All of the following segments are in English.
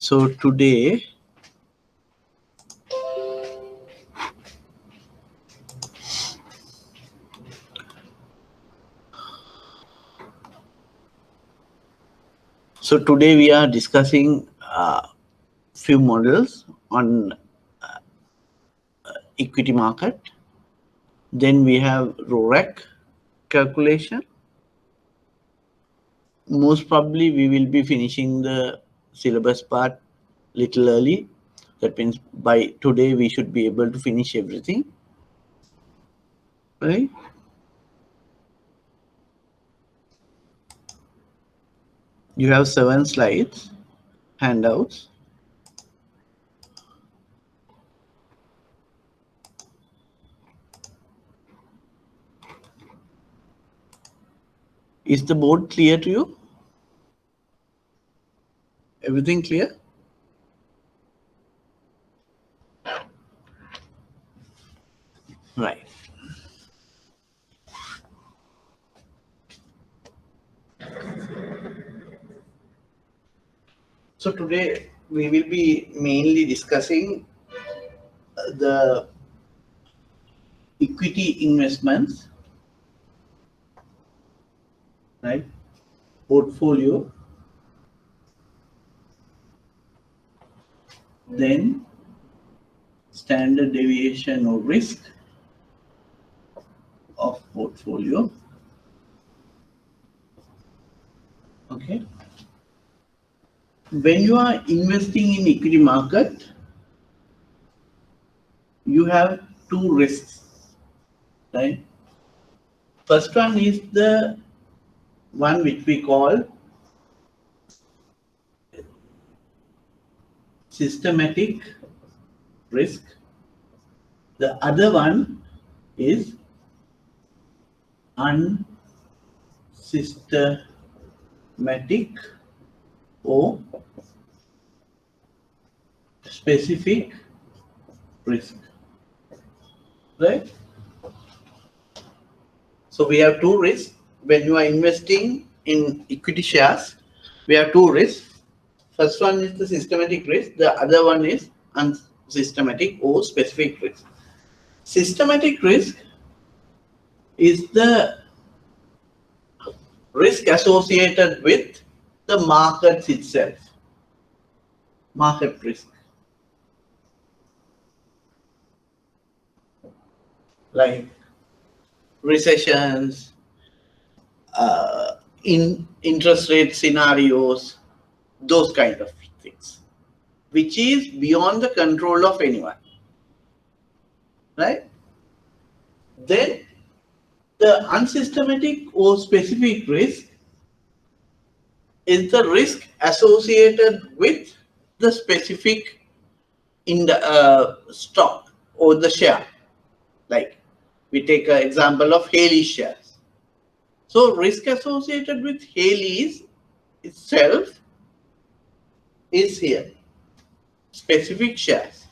So today we are discussing few models on equity market. Then we have RORAC calculation. Most probably we will be finishing the syllabus part little early. That means by today we should be able to finish everything, right? You have 7 slides, handouts. Is the board clear to you? Everything clear? Right. So today we will be mainly discussing the equity investments, right? Portfolio, then standard deviation or risk of portfolio. Okay. When you are investing in equity market, you have 2 risks, right? First one is the one which we call systematic risk. The other one is unsystematic or specific risk, right? So we have 2 risks. When you are investing in equity shares, we have 2 risks. First one is the systematic risk. The other one is unsystematic or specific risk. Systematic risk is the risk associated with the markets itself. Market risk. Like recessions, in interest rate scenarios, those kind of things, which is beyond the control of anyone, right? Then the unsystematic or specific risk is the risk associated with the specific in the stock or the share. Like we take an example of Haley shares. So risk associated with Haley's itself is here. Specific shares,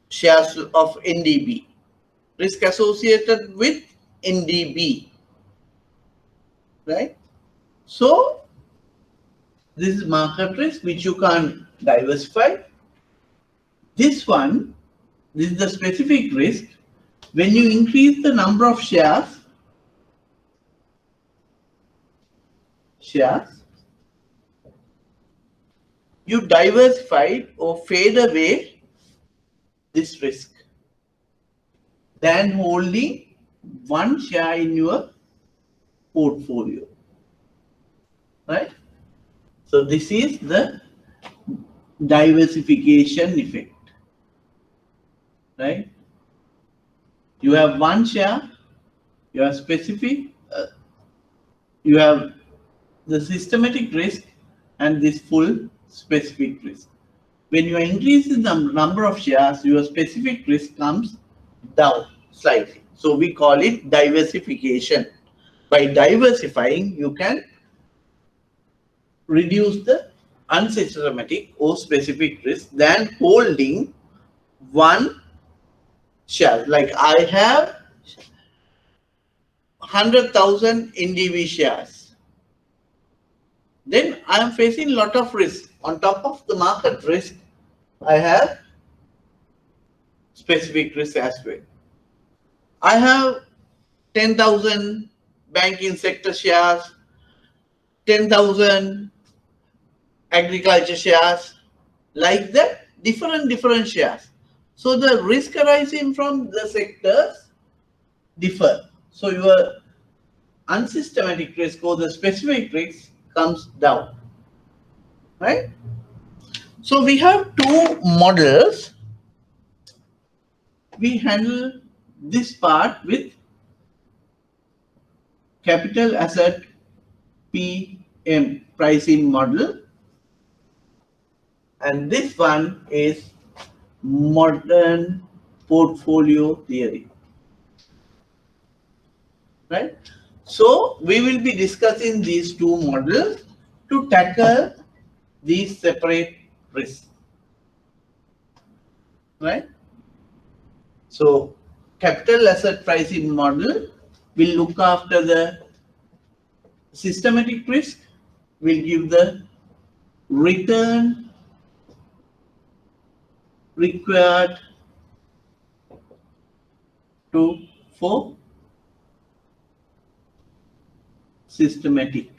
shares of NDB, risk associated with NDB, right? So this is market risk which you can diversify. This one, this is the specific risk. When you increase the number of shares, you diversify or fade away this risk than holding one share in your portfolio, right? So this is the diversification effect, right? You have one share, you have specific, you have the systematic risk and this full specific risk. When you are increasing the number of shares, your specific risk comes down slightly. So we call it diversification. By diversifying, you can reduce the unsystematic or specific risk than holding one share. Like I have 100,000 NDB shares. Then I am facing a lot of risk. on top of the market risk, I have specific risk as well. I have 10,000 banking sector shares, 10,000 agriculture shares, like that, different shares. So the risk arising from the sectors differ. So your unsystematic risk or the specific risk comes down, right? So we have two models. We handle this part with capital asset PM pricing model, and this one is modern portfolio theory, right? So we will be discussing these two models to tackle these separate risks, right? So capital asset pricing model will look after the systematic risk, will give the return required for systematic.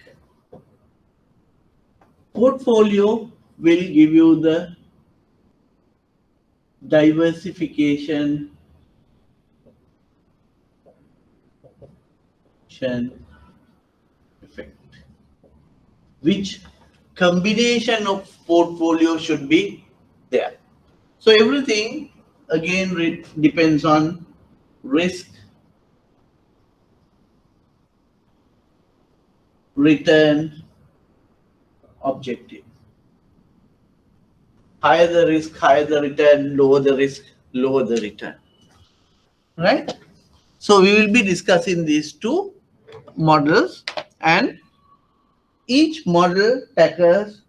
Portfolio will give you the diversification effect. Which combination of portfolio should be there? So everything again depends on risk, return, objective. Higher the risk, higher the return, lower the risk, lower the return. Right? So we will be discussing these two models, and each model tackles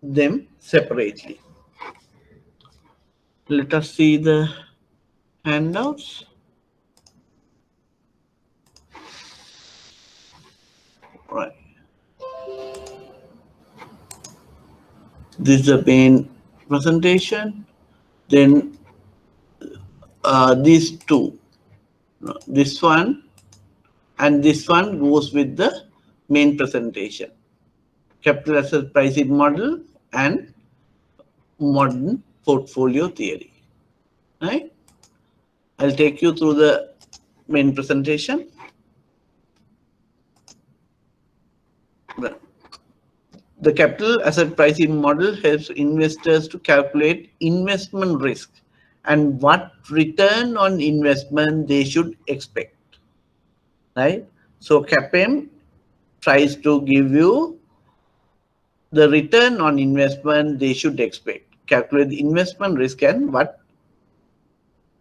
them separately. Let us see the handouts. Right. This is the main presentation. Then these two, this one and this one goes with the main presentation. Capital asset pricing model and modern portfolio theory. Right? I'll take you through the main presentation. The capital asset pricing model helps investors to calculate investment risk and what return on investment they should expect. Right? So CAPM tries to give you the return on investment they should expect. Calculate the investment risk and what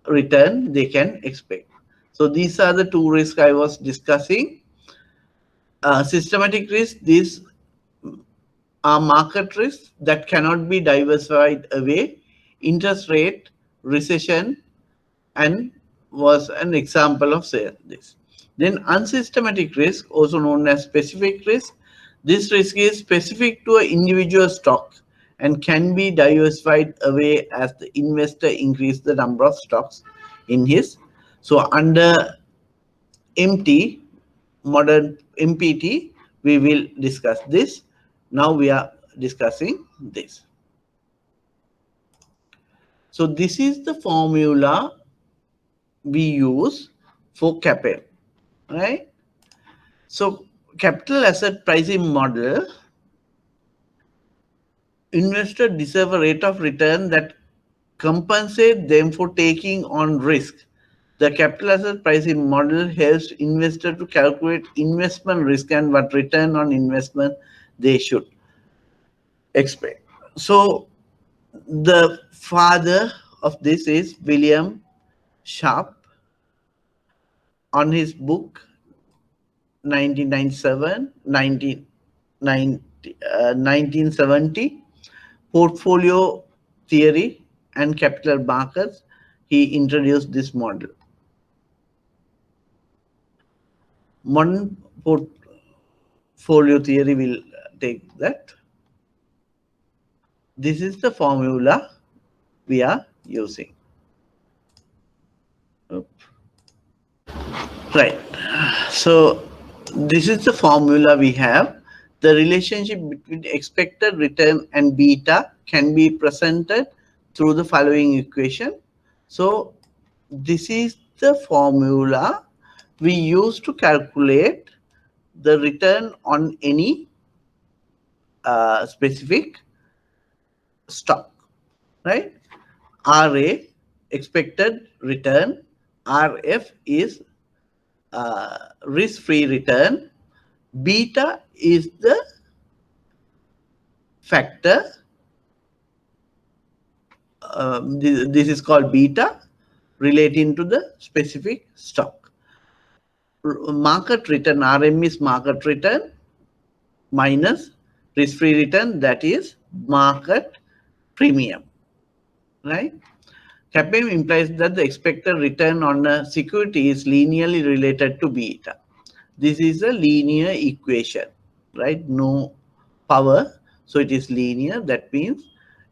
return they can expect. So these are the two risks I was discussing. Systematic risk, these are market risks that cannot be diversified away. Interest rate, recession, and was an example of this. Then unsystematic risk, also known as specific risk. This risk is specific to an individual stock and can be diversified away as the investor increases the number of stocks in his. So under MT, modern MPT, we will discuss this. Now we are discussing this. So this is the formula we use for CAPM, right? So capital asset pricing model, investor deserve a rate of return that compensate them for taking on risk. The capital asset pricing model helps investor to calculate investment risk and what return on investment they should expect. So the father of this is William Sharpe. On his book 1970 portfolio theory and capital markets, he introduced this model. Modern portfolio theory will take that. This is the formula we are using. Right. So this is the formula we have. The relationship between expected return and beta can be presented through the following equation. So this is the formula we use to calculate the return on any specific stock, right? RA, expected return. RF is risk-free return. Beta is the factor. This is called beta relating to the specific stock. Market return, RM is market return minus risk-free return, that is market premium, right? CAPM implies that the expected return on a security is linearly related to beta. This is a linear equation, right? No power, so it is linear. That means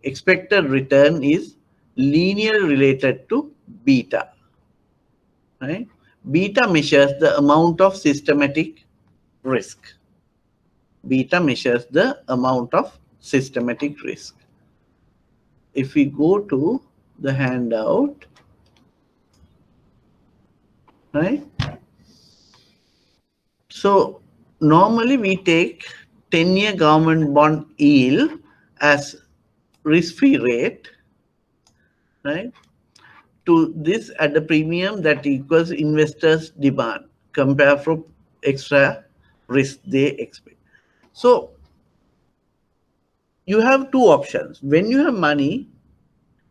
expected return is linearly related to beta, right? Beta measures the amount of systematic risk. Beta measures the amount of systematic risk. If we go to the handout, right? So normally we take 10-year government bond yield as risk-free rate, right? To this at the premium that equals investors' demand compared from extra risk they expect. So you have two options. When you have money,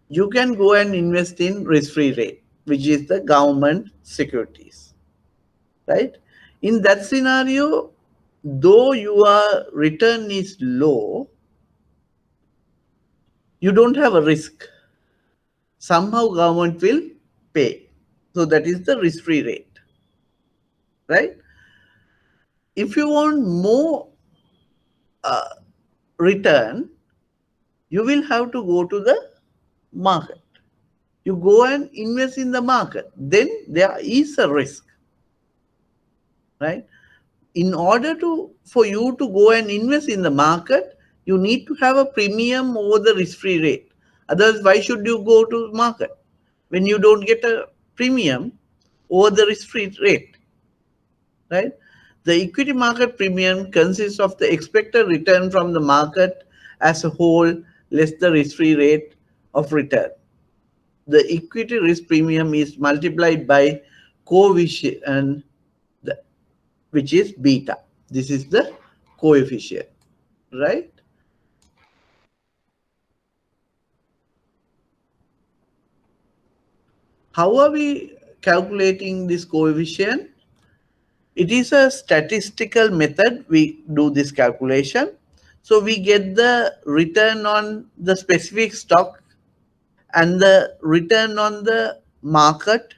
you can go and invest in risk-free rate, which is the government securities, right? In that scenario, though your return is low, you don't have a risk. Somehow government will pay. So that is the risk-free rate, right? If you want more return, you will have to go to the market. You go and invest in the market. Then there is a risk, right? In order for you to go and invest in the market, you need to have a premium over the risk-free rate. Otherwise, why should you go to market when you don't get a premium over the risk-free rate, right? The equity market premium consists of the expected return from the market as a whole less the risk-free rate of return. The equity risk premium is multiplied by coefficient, which is beta. This is the coefficient, right? How are we calculating this coefficient? It is a statistical method we do this calculation. So we get the return on the specific stock and the return on the market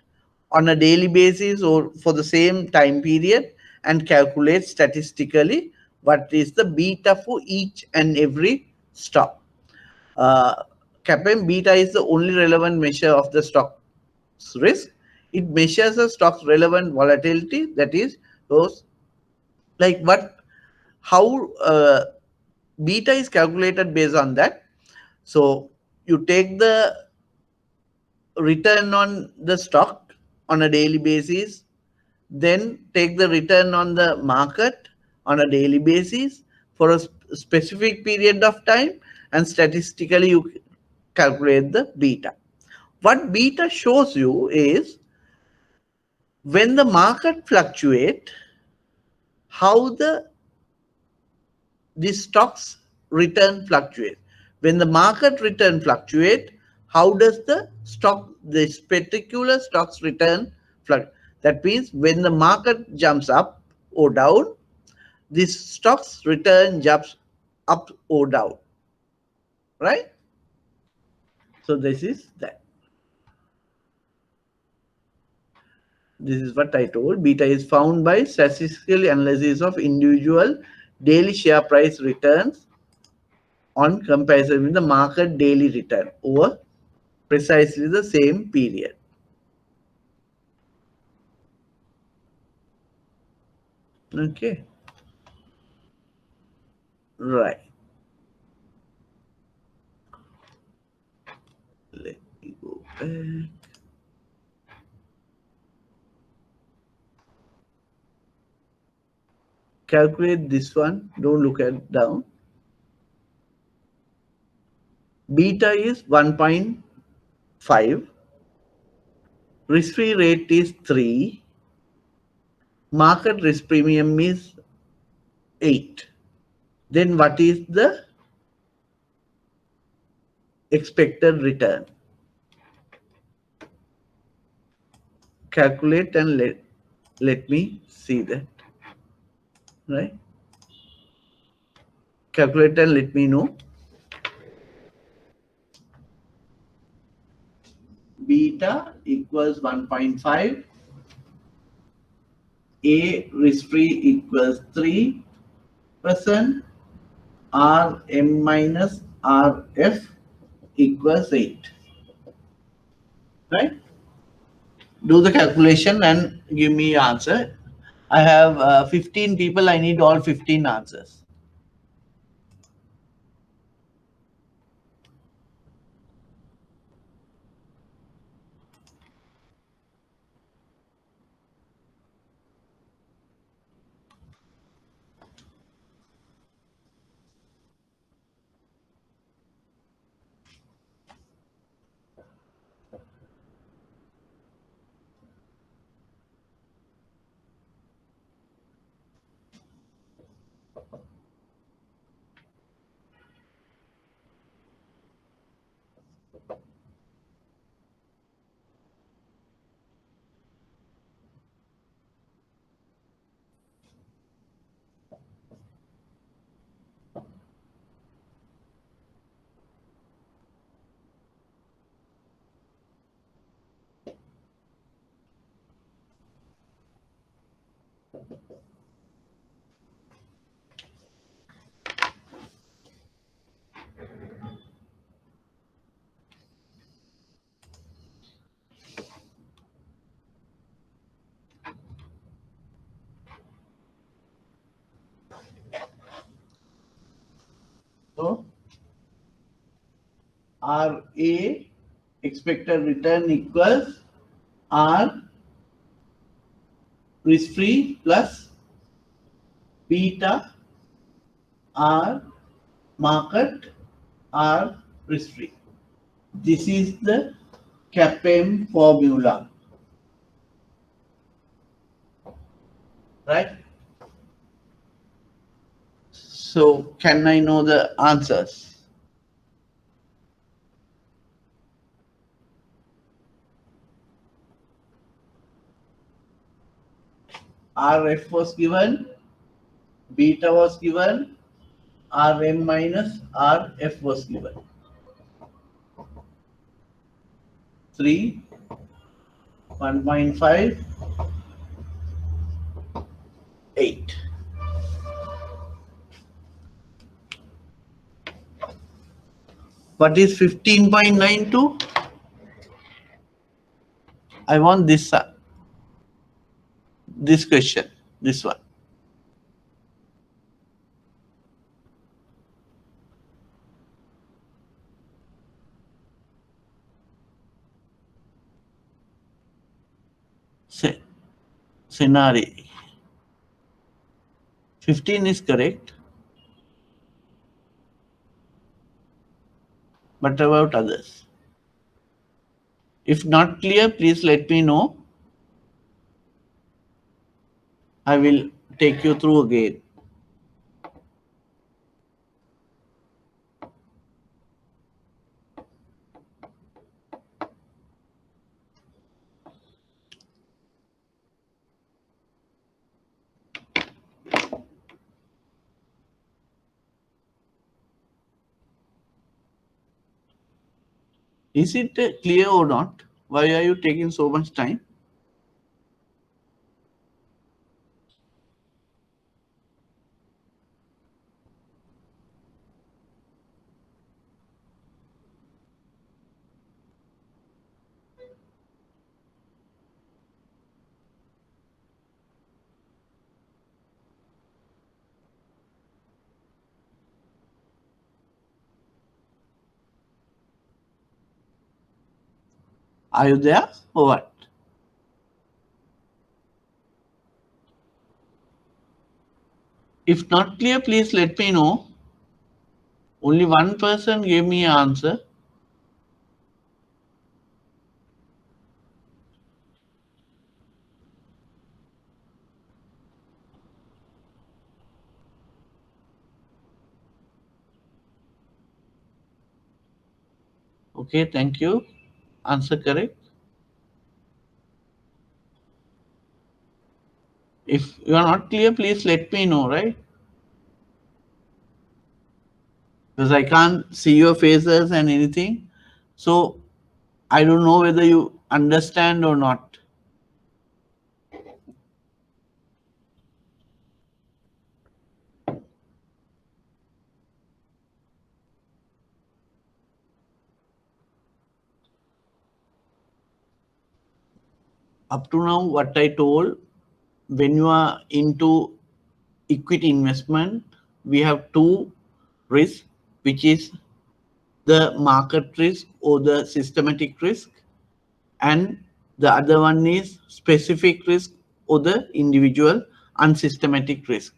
on a daily basis or for the same time period and calculate statistically what is the beta for each and every stock. CAPM beta is the only relevant measure of the stock's risk. It measures the stock's relevant volatility, that is those like how beta is calculated based on that. So you take the return on the stock on a daily basis, then take the return on the market on a daily basis for a specific period of time, and statistically you calculate the beta. What beta shows you is when the market fluctuates, how the stocks return fluctuate. When the market return fluctuate, how does this particular stock's return fluctuate? That means when the market jumps up or down, this stock's return jumps up or down, right? So this is that. This is what I told. Beta is found by statistical analysis of individual daily share price returns on comparison with the market daily return over precisely the same period. Okay. Right. Let me go back. Calculate this one. Don't look at down. Beta is 1.5. Risk-free rate is 3. Market risk premium is 8. Then what is the expected return? Calculate and let me see that. Right? Calculate and let me know. Beta equals 1.5. A risk-free equals 3%. Rm minus Rf equals 8. Right? Do the calculation and give me answer. I have 15 people. I need all 15 answers. So RA expected return equals R risk free plus beta R market R risk free. This is the CAPM formula. Right? So can I know the answers? Rf was given, beta was given, Rm minus Rf was given. 3, 1.5, 8. What is 15.92? I want this question, this one. Scenario. 15 is correct. But about others? If not clear, please let me know. I will take you through again. Is it clear or not? Why are you taking so much time? Are you there or what? If not clear, please let me know. Only one person gave me an answer. Okay, thank you. Answer correct. If you are not clear, please let me know, right? Because I can't see your faces and anything. So I don't know whether you understand or not. Up to now, what I told, when you are into equity investment, we have two risks, which is the market risk or the systematic risk, and the other one is specific risk or the individual unsystematic risk.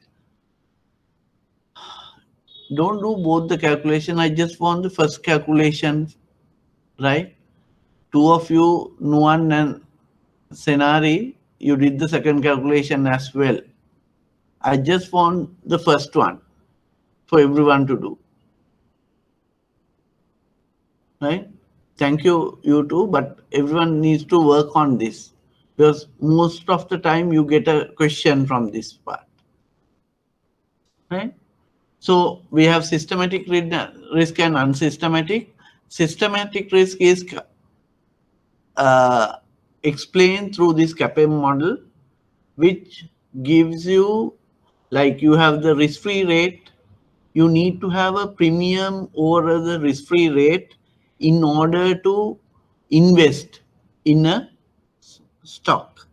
Don't do both the calculation. I just want the first calculation, right? Two of you, Nuan and Senari, you did the second calculation as well. I just want the first one for everyone to do, right? Thank you, you too, but everyone needs to work on this because most of the time you get a question from this part, right? So we have systematic risk and unsystematic. Systematic risk is explained through this CAPM model, which gives you, like you have the risk-free rate, you need to have a premium over the risk-free rate in order to invest in a stock,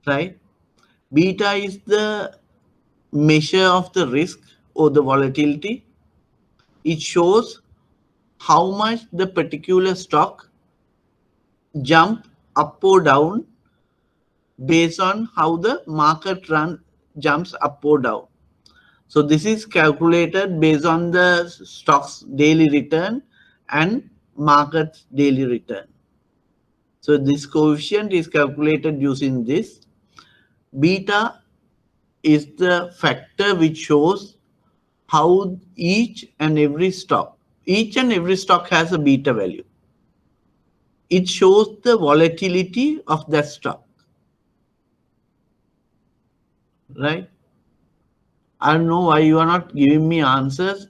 right? Beta is the measure of the risk or the volatility. It shows how much the particular stock jump up or down based on how the market jumps up or down. So this is calculated based on the stock's daily return and market's daily return. So this coefficient is calculated using this. Beta is the factor which shows how each and every stock has a beta value. It shows the volatility of that stock, right? I don't know why you are not giving me answers.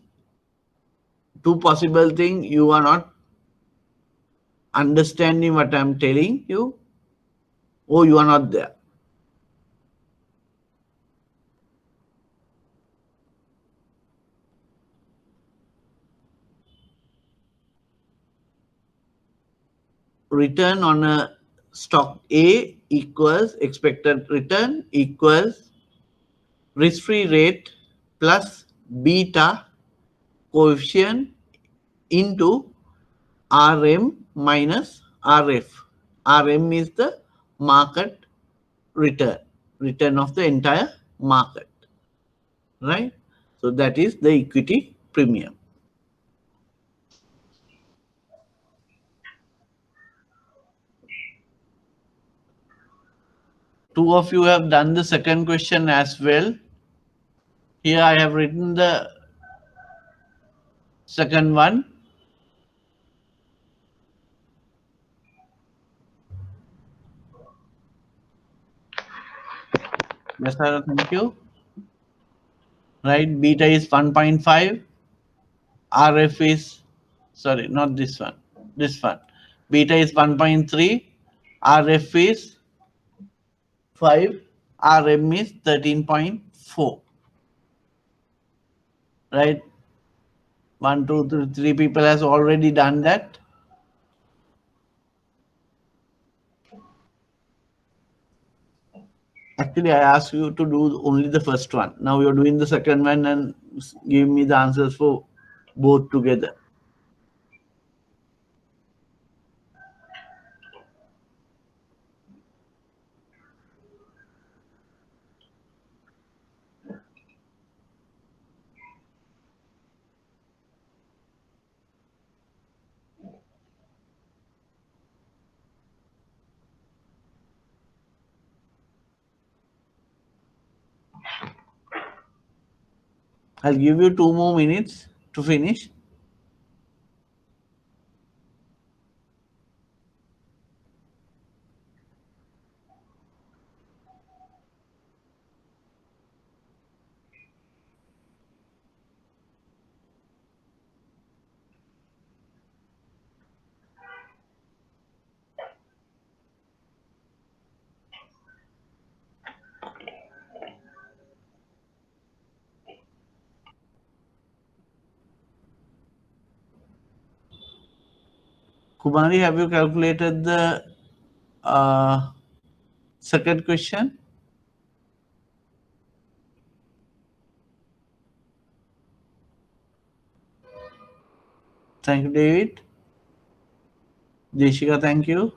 Two possible things: you are not understanding what I'm telling you, or you are not there. Return on a stock A equals expected return equals risk-free rate plus beta coefficient into RM minus RF. RM is the market return of the entire market, right? So that is the equity premium. Two of you have done the second question as well. Here I have written the second one. Yes, sir, thank you. Right, beta is 1.5. RF is, sorry, not this one, this one. Beta is 1.3. RF is 5. RM is 13.4. Right? 1, 2, 3, 3 people has already done that. Actually, I asked you to do only the first one. Now you're doing the second one and give me the answers for both together. I'll give you 2 more minutes to finish. Kumari, have you calculated the second question? Thank you, David. Jeshika, thank you.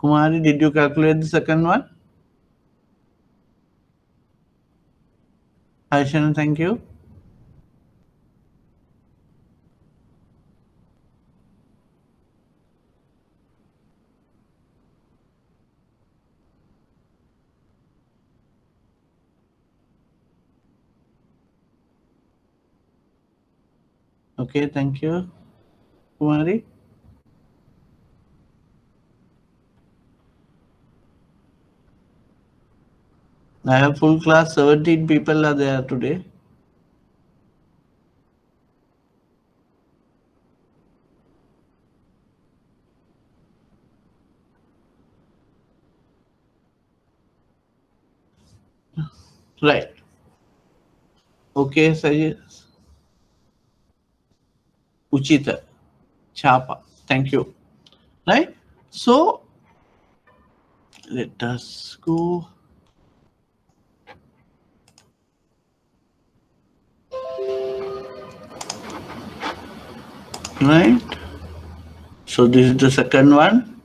Kumari, did you calculate the second one? Aishan, thank you. Okay, thank you, Kumari. I have full class, 17 people are there today. Right. Okay, Sajid. Uchita. Chapa. Thank you. Right? So let us go. Right? So this is the second one.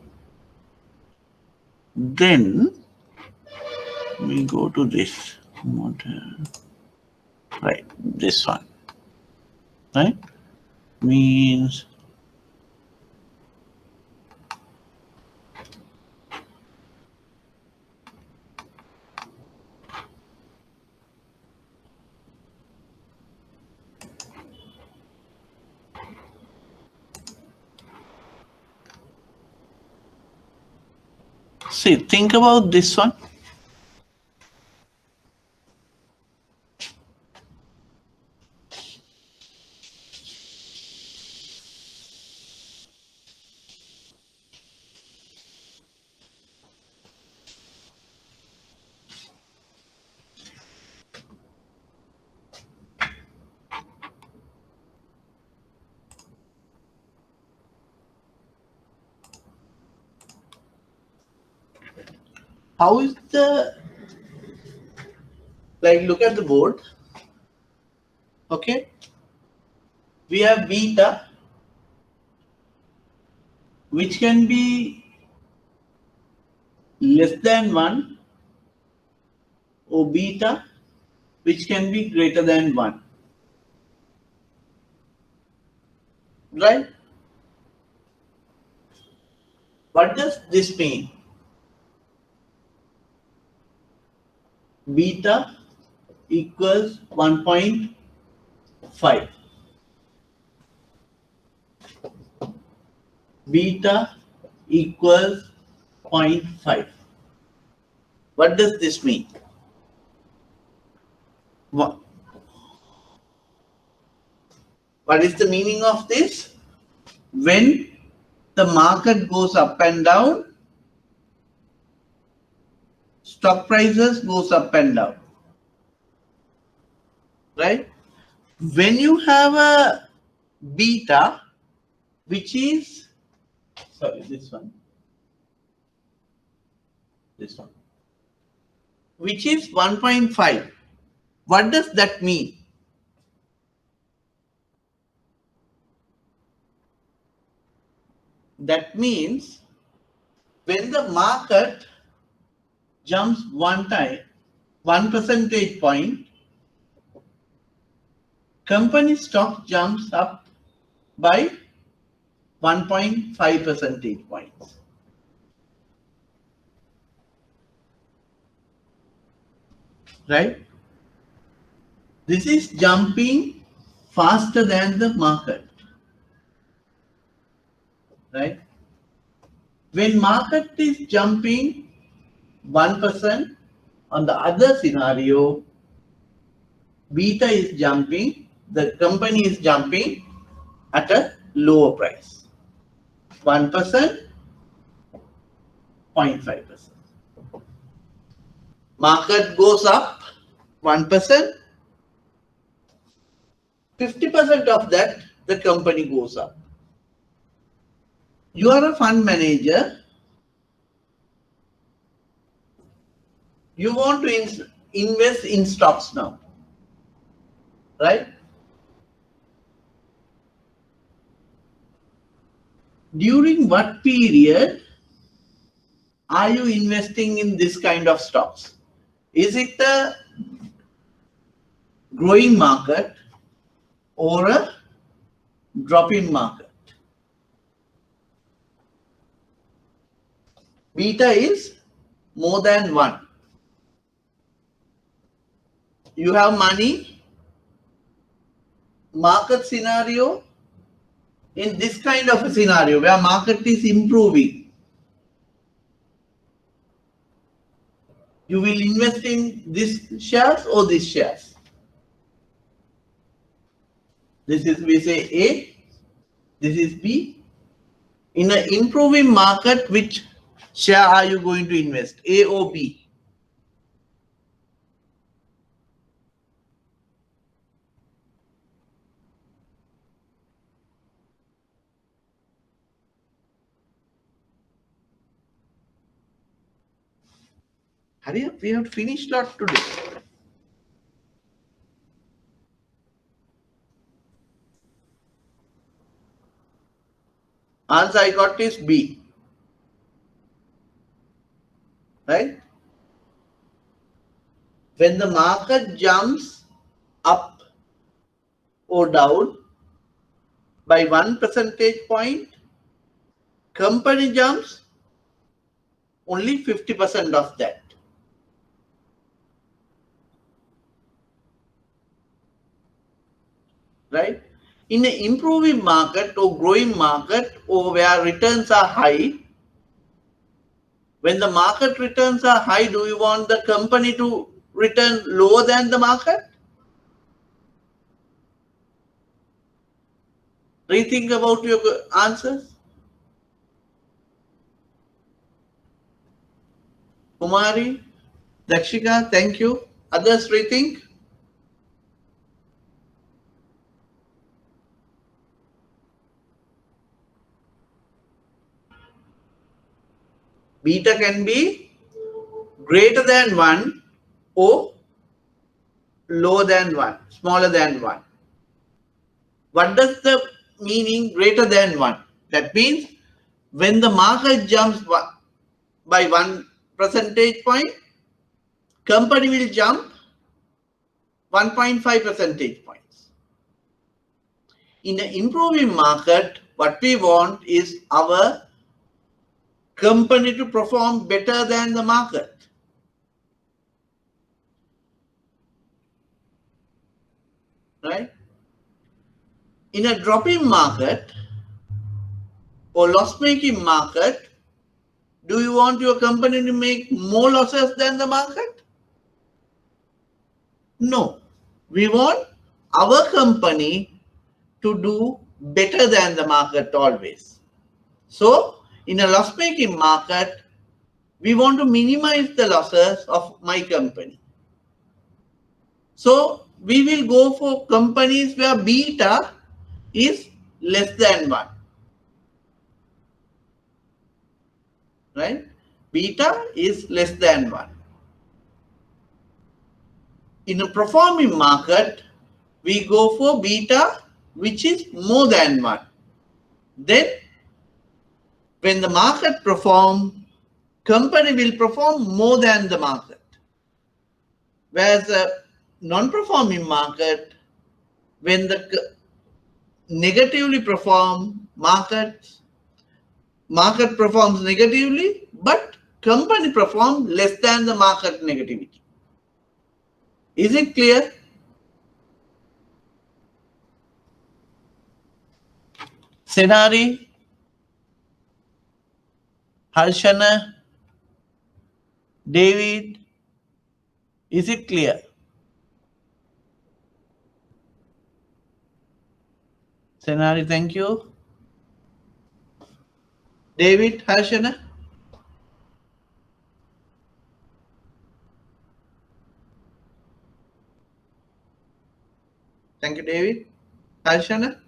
Then we go to this. Right, this one. Right? Means see, think about this one. How is the, like, look at the board. Okay. We have beta, which can be less than 1, or beta, which can be greater than 1. Right? What does this mean? Beta equals 1.5. Beta equals 0.5. What does this mean? What is the meaning of this? When the market goes up and down, stock prices goes up and down. Right? When you have a beta, which is, sorry, this one, which is 1.5. What does that mean? That means when the market jumps one time, 1 percentage point, company stock jumps up by 1.5 percentage points. Right? This is jumping faster than the market. Right? When market is jumping 1%, on the other scenario, beta is jumping, the company is jumping at a lower price. 1%, 0.5%. Market goes up 1%, 50% of that the company goes up. You are a fund manager. You want to invest in stocks now, right? During what period are you investing in this kind of stocks? Is it a growing market or a dropping market? Beta is more than 1. You have money, market scenario, in this kind of a scenario where market is improving, you will invest in this shares or this shares. This is, we say A, this is B. In an improving market, which share are you going to invest, A or B? Hurry up, we have finished lot today. Answer I got is B. Right? When the market jumps up or down by 1 percentage point, company jumps only 50% of that. Right? In an improving market or growing market or where returns are high, when the market returns are high, do you want the company to return lower than the market? Rethink about your answers. Kumari, Dakshika, thank you. Others rethink? Beta can be greater than 1 or lower than 1, smaller than 1. What does the meaning greater than 1? That means when the market jumps by 1 percentage point, company will jump 1.5 percentage points. In an improving market, what we want is our company to perform better than the market. Right? In a dropping market or loss-making market, do you want your company to make more losses than the market? No. We want our company to do better than the market always. So, in a loss-making market, we want to minimize the losses of my company. So, we will go for companies where beta is less than 1. Right? Beta is less than 1. In a performing market, we go for beta which is more than 1. Then, when the market performs, company will perform more than the market. Whereas a non-performing market, when the negatively perform, market performs negatively, but company performs less than the market negativity. Is it clear? Senari, Harshana, David, is it clear? Senari, thank you. David, Harshana. Thank you, David. Harshana.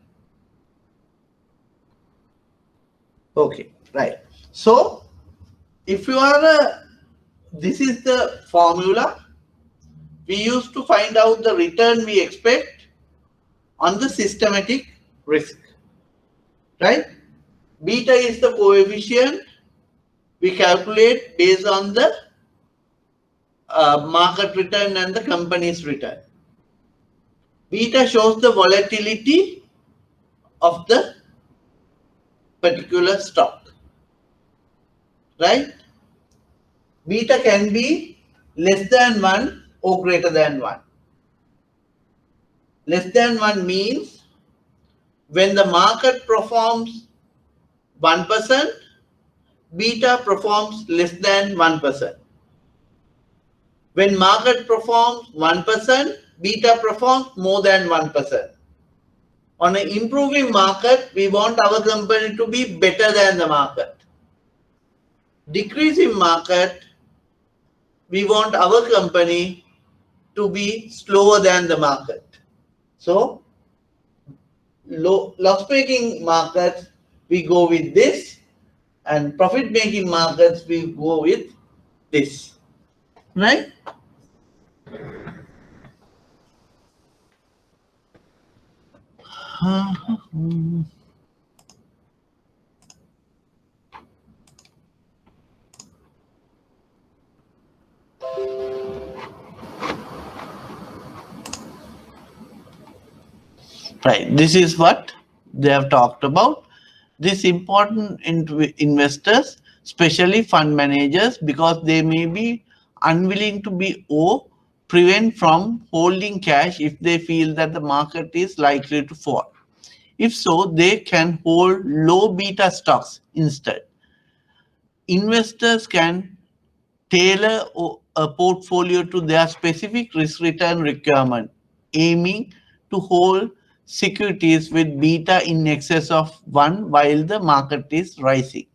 Okay, right. So, if you are this is the formula we use to find out the return we expect on the systematic risk, right? Beta is the coefficient we calculate based on the market return and the company's return. Beta shows the volatility of the particular stock, right? Beta can be less than 1 or greater than 1. Less than 1 means when the market performs 1%, beta performs less than 1%. When market performs 1%, beta performs more than 1%. On an improving market, we want our company to be better than the market. Decreasing market, we want our company to be slower than the market. So, loss-making markets, we go with this, and profit-making markets, we go with this, right? Right. This is what they have talked about. This important investors, especially fund managers, because they may be unwilling to be or prevent from holding cash if they feel that the market is likely to fall. If so, they can hold low beta stocks instead. Investors can tailor a portfolio to their specific risk return requirement, aiming to hold securities with beta in excess of 1 while the market is rising.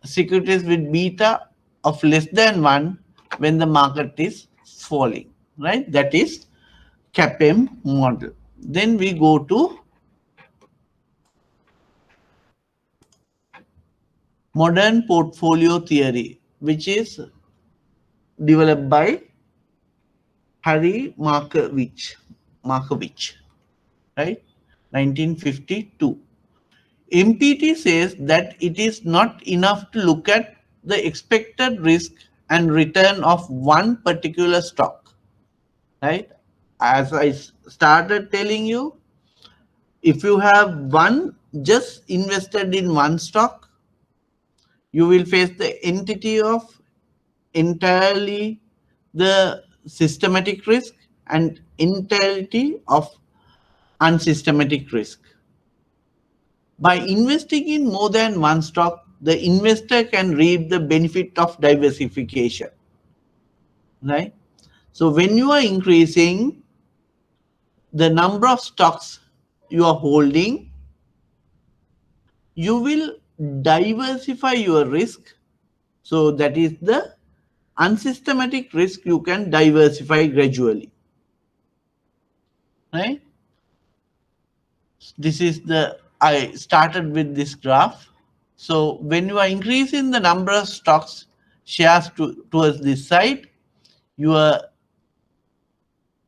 Securities with beta of less than 1 when the market is falling, right? That is CAPM model. Then we go to modern portfolio theory, which is developed by Harry Markovich, right? 1952. MPT says that it is not enough to look at the expected risk and return of one particular stock, right? As I started telling you, if you have just invested in one stock, you will face the entity of entirely the systematic risk and entirety of unsystematic risk. By investing in more than one stock, the investor can reap the benefit of diversification, right? So when you are increasing the number of stocks you are holding, you will diversify your risk. So that is the unsystematic risk you can diversify gradually, right? This is I started with this graph. So when you are increasing the number of stocks shares towards this side, your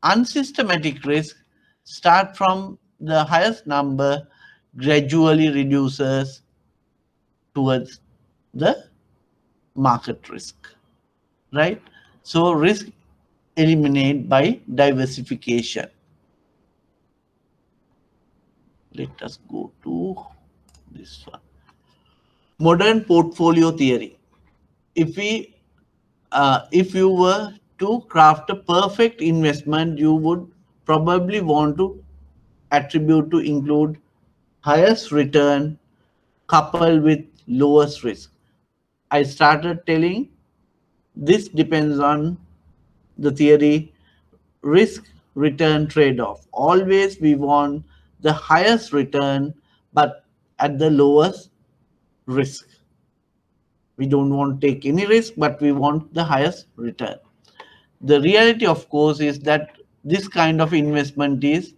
unsystematic risk start from the highest number, gradually reduces towards the market risk, right? So risk eliminate by diversification. let us go to this one. Modern portfolio theory. If you were to craft a perfect investment, you would probably want to attribute to include highest return coupled with lowest risk. I started telling this depends on the theory risk return trade-off. Always we want the highest return but at the lowest risk. We don't want to take any risk, but we want the highest return. The reality, of course, is that this kind of investment is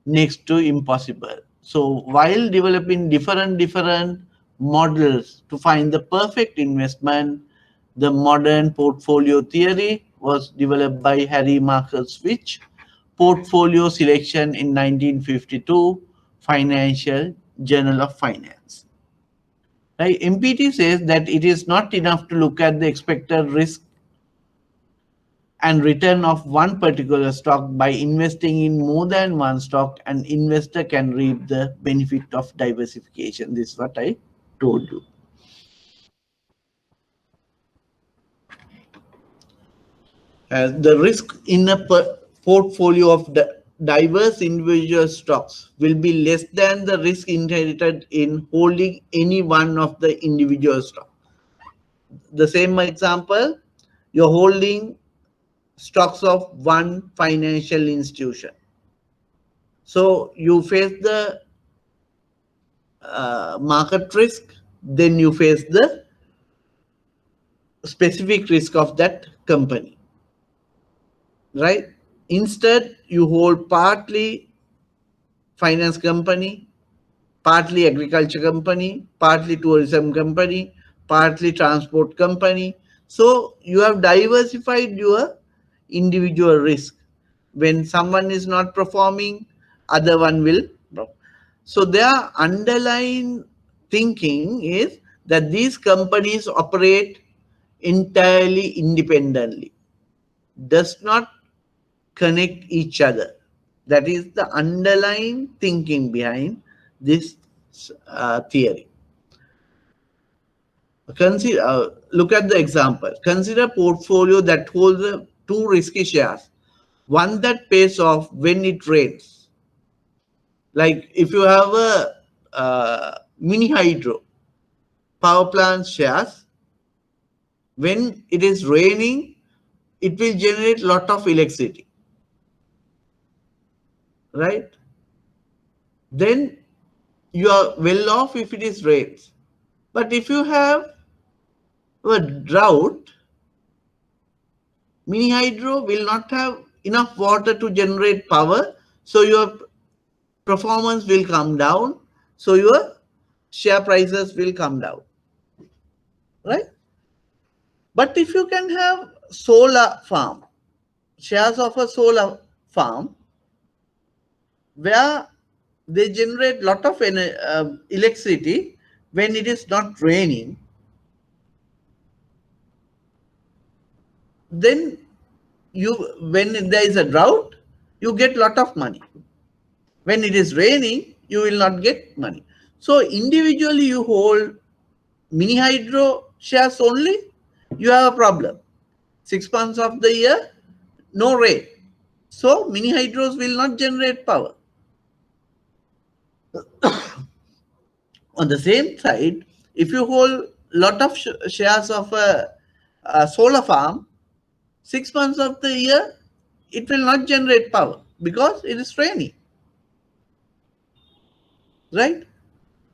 next to impossible. So while developing different models to find the perfect investment, the modern portfolio theory was developed by Harry Marcus Fitch, Portfolio Selection in 1952, Financial Journal of Finance. Right? MPT says that it is not enough to look at the expected risk and return of one particular stock. By investing in more than one stock, an investor can reap the benefit of diversification. This is what I told you. The risk in a portfolio of diverse individual stocks will be less than the risk inherited in holding any one of the individual stocks. The same example, you're holding stocks of one financial institution. So you face the market risk, then you face the specific risk of that company, right? Instead, you hold partly finance company, partly agriculture company, partly tourism company, partly transport company. So you have diversified your individual risk. When someone is not performing, other one will. So their underlying thinking is that these companies operate entirely independently, does not connect each other. That is the underlying thinking behind this theory. Look at the example. Consider a portfolio that holds two risky shares. One that pays off when it rains. Like if you have a mini hydro power plant shares, when it is raining, it will generate a lot of electricity, right? Then you are well off if it is rains. But if you have a drought, mini hydro will not have enough water to generate power, so your performance will come down, so your share prices will come down, right? But if you can have solar farm, shares of a solar farm, where they generate lot of electricity when it is not raining, then when there is a drought, you get lot of money. When it is raining, you will not get money. So individually you hold mini hydro shares only, you have a problem. 6 months of the year, no rain. So mini hydros will not generate power. On the same side, if you hold lot of shares of a solar farm, 6 months of the year, it will not generate power because it is raining, right?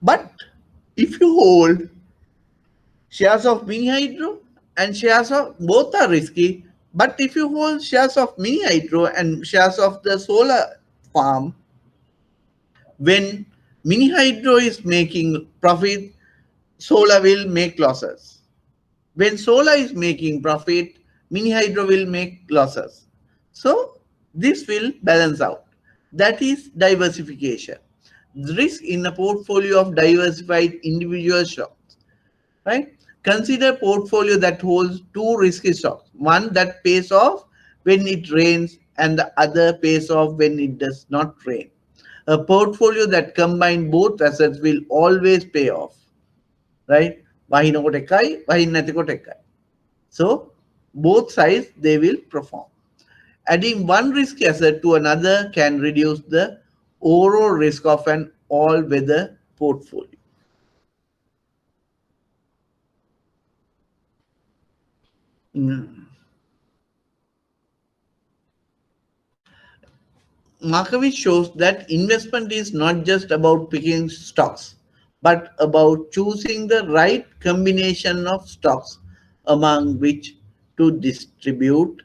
But if you hold shares of mini hydro and shares of both are risky, but if you hold shares of mini hydro and shares of the solar farm, when mini hydro is making profit, solar will make losses. When solar is making profit, mini hydro will make losses. So this will balance out. That is diversification. The risk in a portfolio of diversified individual stocks, right? Consider portfolio that holds two risky stocks. One that pays off when it rains and the other pays off when it does not rain. A portfolio that combines both assets will always pay off, right? Bahinoko tekai, bahinatiko tekai. So both sides they will perform. Adding one risk asset to another can reduce the overall risk of an all-weather portfolio. Markowitz shows that investment is not just about picking stocks, but about choosing the right combination of stocks among which to distribute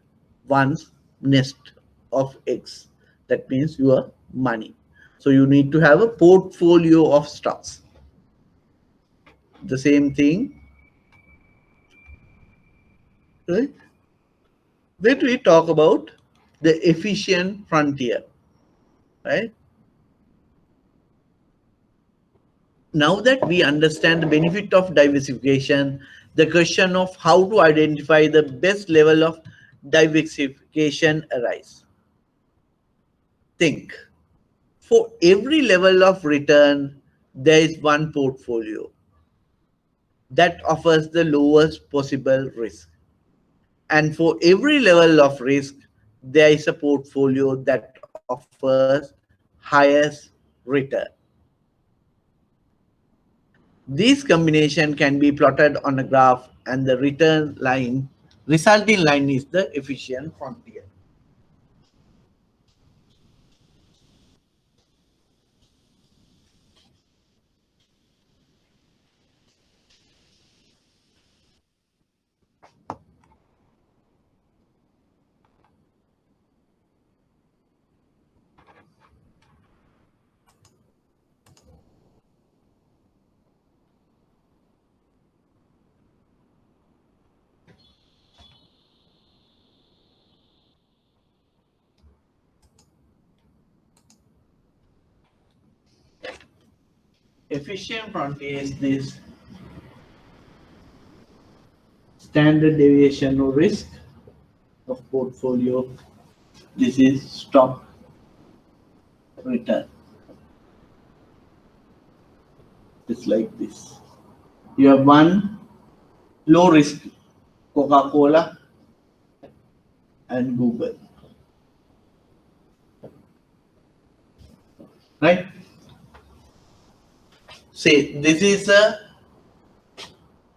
one's nest of eggs. That means your money. So you need to have a portfolio of stocks. The same thing, right? Then we talk about the efficient frontier, right? Now that we understand the benefit of diversification, the question of how to identify the best level of diversification arises. Think, for every level of return, there is one portfolio that offers the lowest possible risk. And for every level of risk, there is a portfolio that offers highest return. This combination can be plotted on a graph, and the resulting line is the efficient frontier. Efficient frontier is this standard deviation of risk of portfolio. This is stock return. It's like this. You have one low risk, Coca-Cola and Google. Right? Say this is a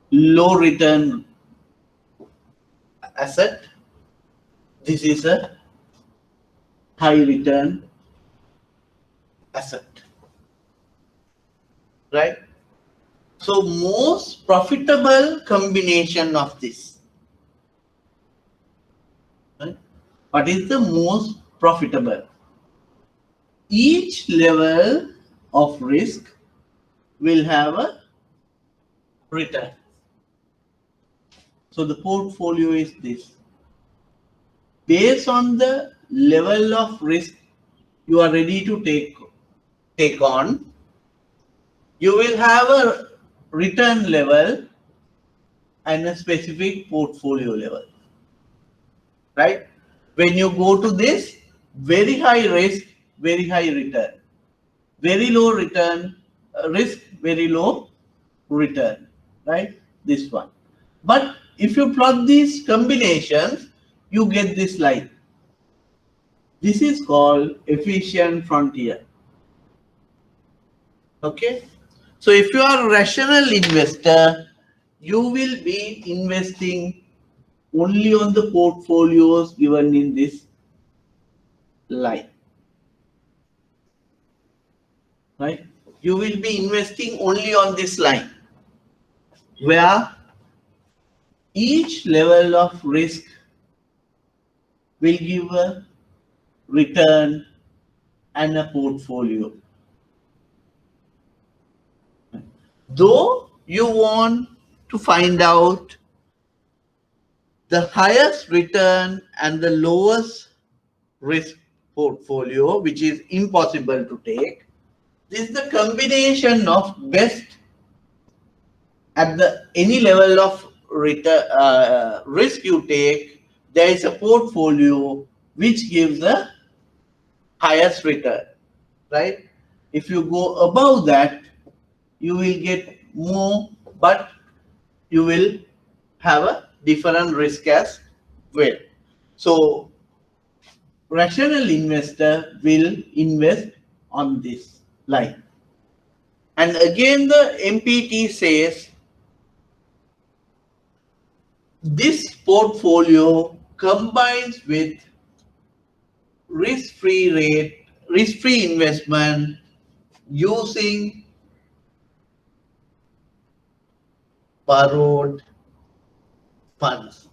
low return asset. This is a high return asset. Right? So most profitable combination of this. Right? What is the most profitable? Each level of risk will have a return. So the portfolio is this. Based on the level of risk you are ready to take on, you will have a return level and a specific portfolio level. Right? When you go to this, very high risk, very high return. Very low return, risk, very low return. Right? This one. But if you plot these combinations, you get this line. This is called efficient frontier. Okay. So if you are a rational investor, you will be investing only on the portfolios given in this line. Right? You will be investing only on this line, where each level of risk will give a return and a portfolio. Though you want to find out the highest return and the lowest risk portfolio, which is impossible to take, this is the combination of best at the any level of return, risk you take. There is a portfolio which gives the highest return, right? If you go above that, you will get more, but you will have a different risk as well. So rational investor will invest on this line. And again the MPT says this portfolio combines with risk-free investment using borrowed funds.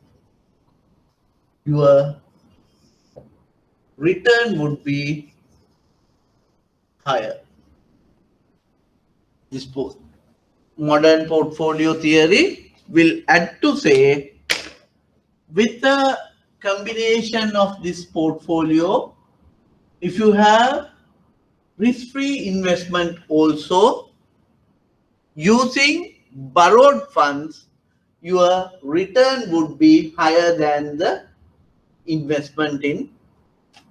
Your return would be higher. This modern portfolio theory will add to say, with the combination of this portfolio, if you have risk-free investment also using borrowed funds, your return would be higher than the investment in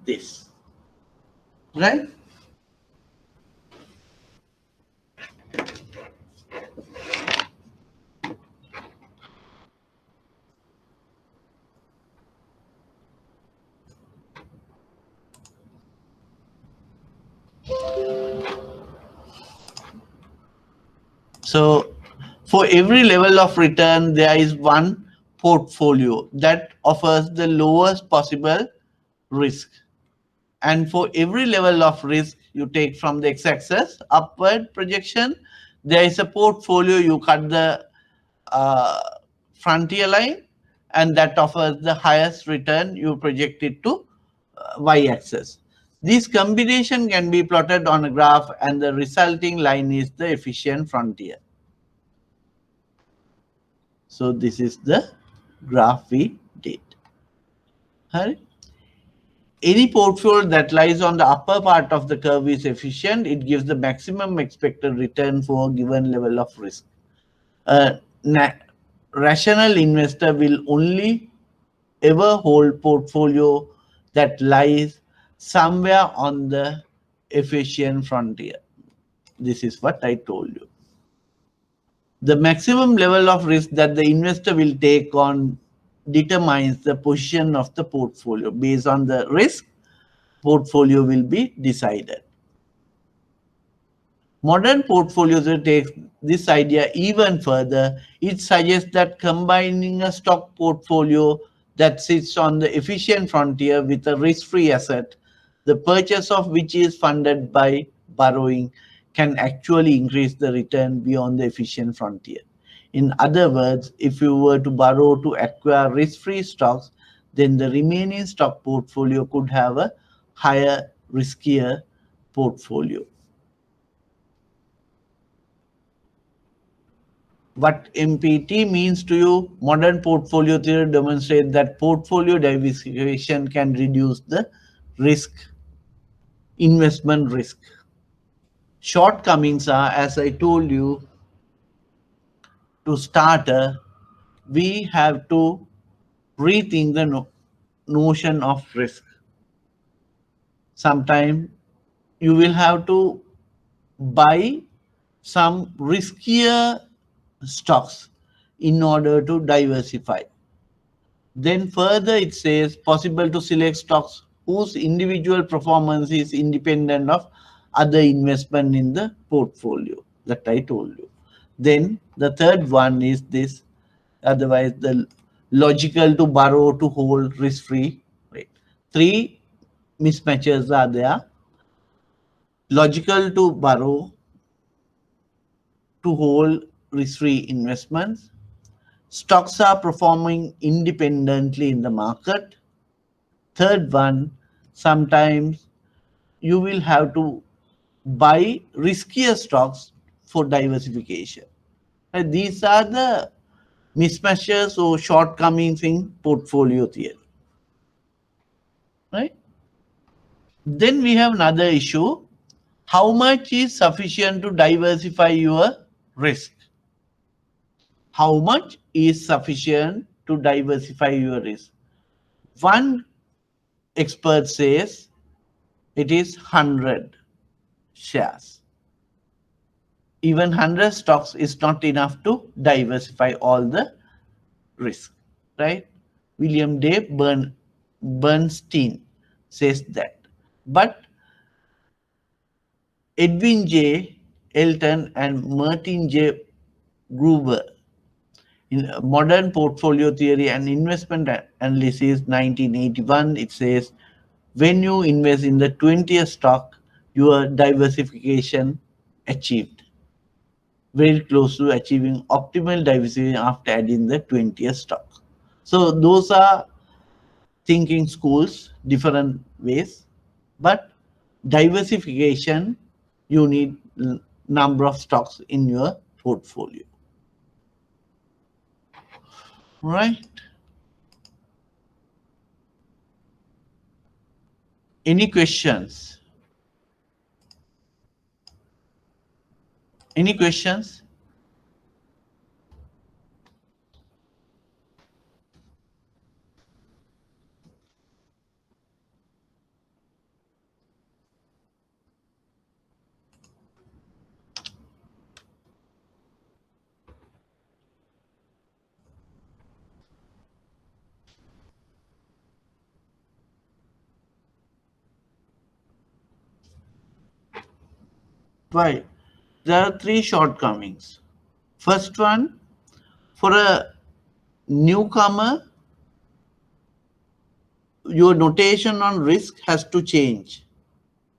this, right? So for every level of return, there is one portfolio that offers the lowest possible risk. And for every level of risk you take from the x-axis upward projection, there is a portfolio you cut the frontier line, and that offers the highest return you project it to y-axis. This combination can be plotted on a graph, and the resulting line is the efficient frontier. So this is the graph we did. Right? Any portfolio that lies on the upper part of the curve is efficient. It gives the maximum expected return for a given level of risk. A rational investor will only ever hold portfolio that lies somewhere on the efficient frontier. This is what I told you. The maximum level of risk that the investor will take on determines the position of the portfolio. Based on the risk, portfolio will be decided. Modern portfolios will take this idea even further. It suggests that combining a stock portfolio that sits on the efficient frontier with a risk-free asset, the purchase of which is funded by borrowing, can actually increase the return beyond the efficient frontier. In other words, if you were to borrow to acquire risk-free stocks, then the remaining stock portfolio could have a higher, riskier portfolio. What MPT means to you? Modern portfolio theory demonstrates that portfolio diversification can reduce the risk, investment risk. Shortcomings are, as I told you, to start, we have to rethink the notion of risk. Sometimes you will have to buy some riskier stocks in order to diversify. Then further it says possible to select stocks whose individual performance is independent of other investment in the portfolio that I told you. Then the third one is this, otherwise the logical to borrow to hold risk-free. Right. Three mismatches are there. Logical to borrow to hold risk-free investments. Stocks are performing independently in the market. Third one, sometimes you will have to buy riskier stocks for diversification. And these are the mismatches or shortcomings in portfolio theory. Right? Then we have another issue. How much is sufficient to diversify your risk? How much is sufficient to diversify your risk? One expert says it is 100 shares. even 100 stocks is not enough to diversify all the risk, right? William Bernstein says that. But Edwin J. Elton and Martin J. Gruber in Modern Portfolio Theory and Investment Analysis 1981, it says, when you invest in the 20th stock, your diversification achieved. Very close to achieving optimal diversification after adding the 20th stock. So those are thinking schools, different ways, but diversification, you need number of stocks in your portfolio. Right? Any questions? Any questions? Why? There are three shortcomings. First one, for a newcomer, your notation on risk has to change.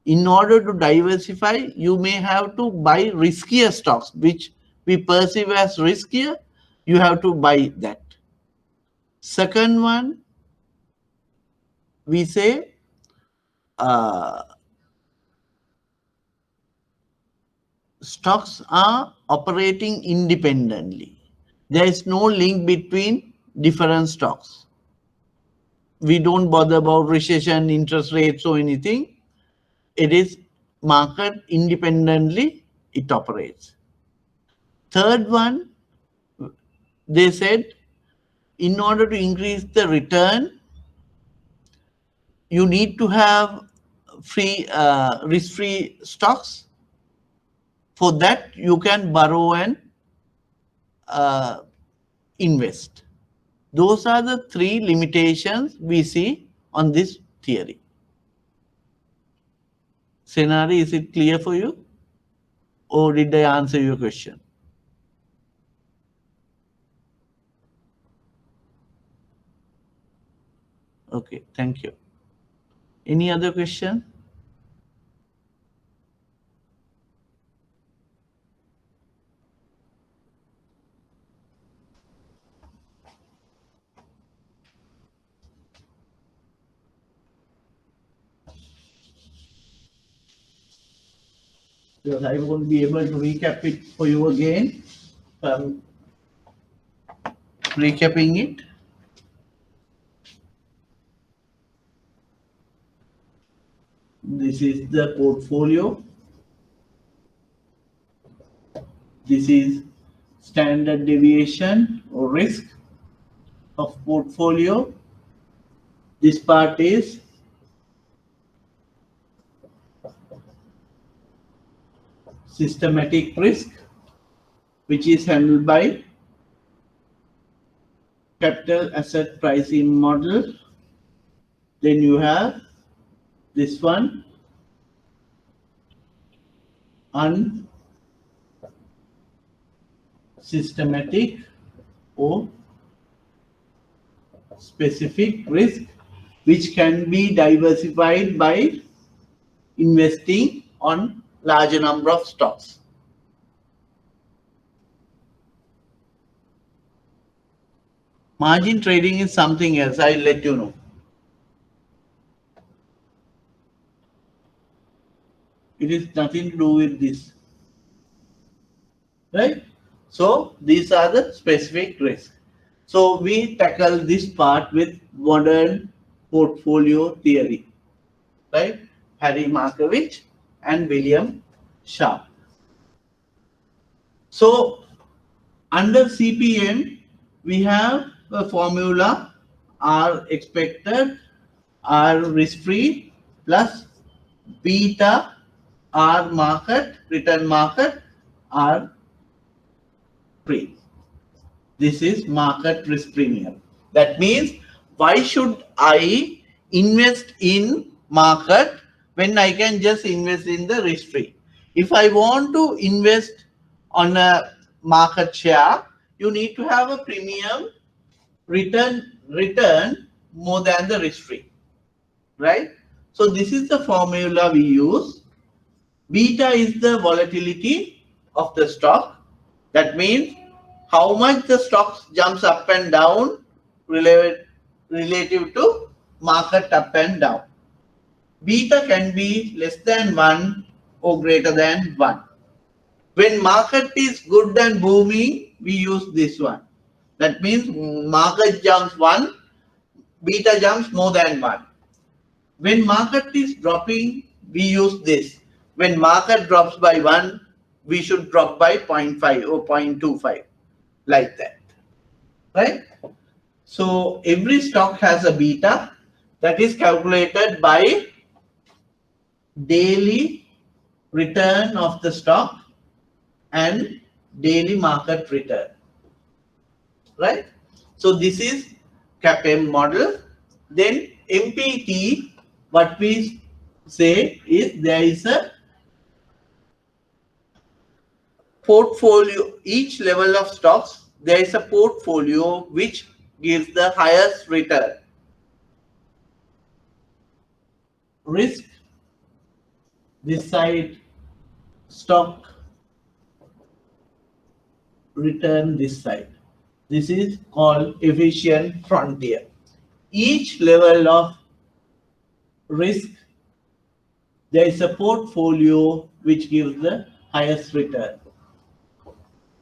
In order to diversify, you may have to buy riskier stocks, which we perceive as riskier. You have to buy that. Second one, we say stocks are operating independently. There is no link between different stocks. We don't bother about recession, interest rates, or anything. It is market independently, it operates. Third one, they said, in order to increase the return, you need to have risk-free stocks. For that, you can borrow and invest. Those are the three limitations we see on this theory. Senari, is it clear for you? Or did I answer your question? Okay, thank you. Any other question? Because I won't be able to recap it for you again. Recapping it. This is the portfolio. This is standard deviation or risk of portfolio. This part is systematic risk, which is handled by capital asset pricing model. Then you have this one, unsystematic or specific risk, which can be diversified by investing on larger number of stocks. Margin trading is something else. I'll let you know. It is nothing to do with this. Right? So these are the specific risks. So we tackle this part with modern portfolio theory. Right? Harry Markowitz and William Sharpe. So under CPM, we have a formula R expected, R risk-free plus beta R market, return market are free. This is market risk premium. That means why should I invest in market when I can just invest in the risk free? If I want to invest on a market share, you need to have a premium return more than the risk free, right? So this is the formula we use. Beta is the volatility of the stock. That means how much the stock jumps up and down relative to market up and down. Beta can be less than 1 or greater than 1. When market is good and booming, we use this one. That means market jumps 1, beta jumps more than 1. When market is dropping, we use this. When market drops by 1, we should drop by 0.5 or 0.25, like that, right? So every stock has a beta that is calculated by daily return of the stock and daily market return, right? So this is CAPM model. Then MPT, what we say is there is a portfolio, each level of stocks, there is a portfolio which gives the highest return. Risk, this side, stock, return this side. This is called efficient frontier. Each level of risk, there is a portfolio which gives the highest return,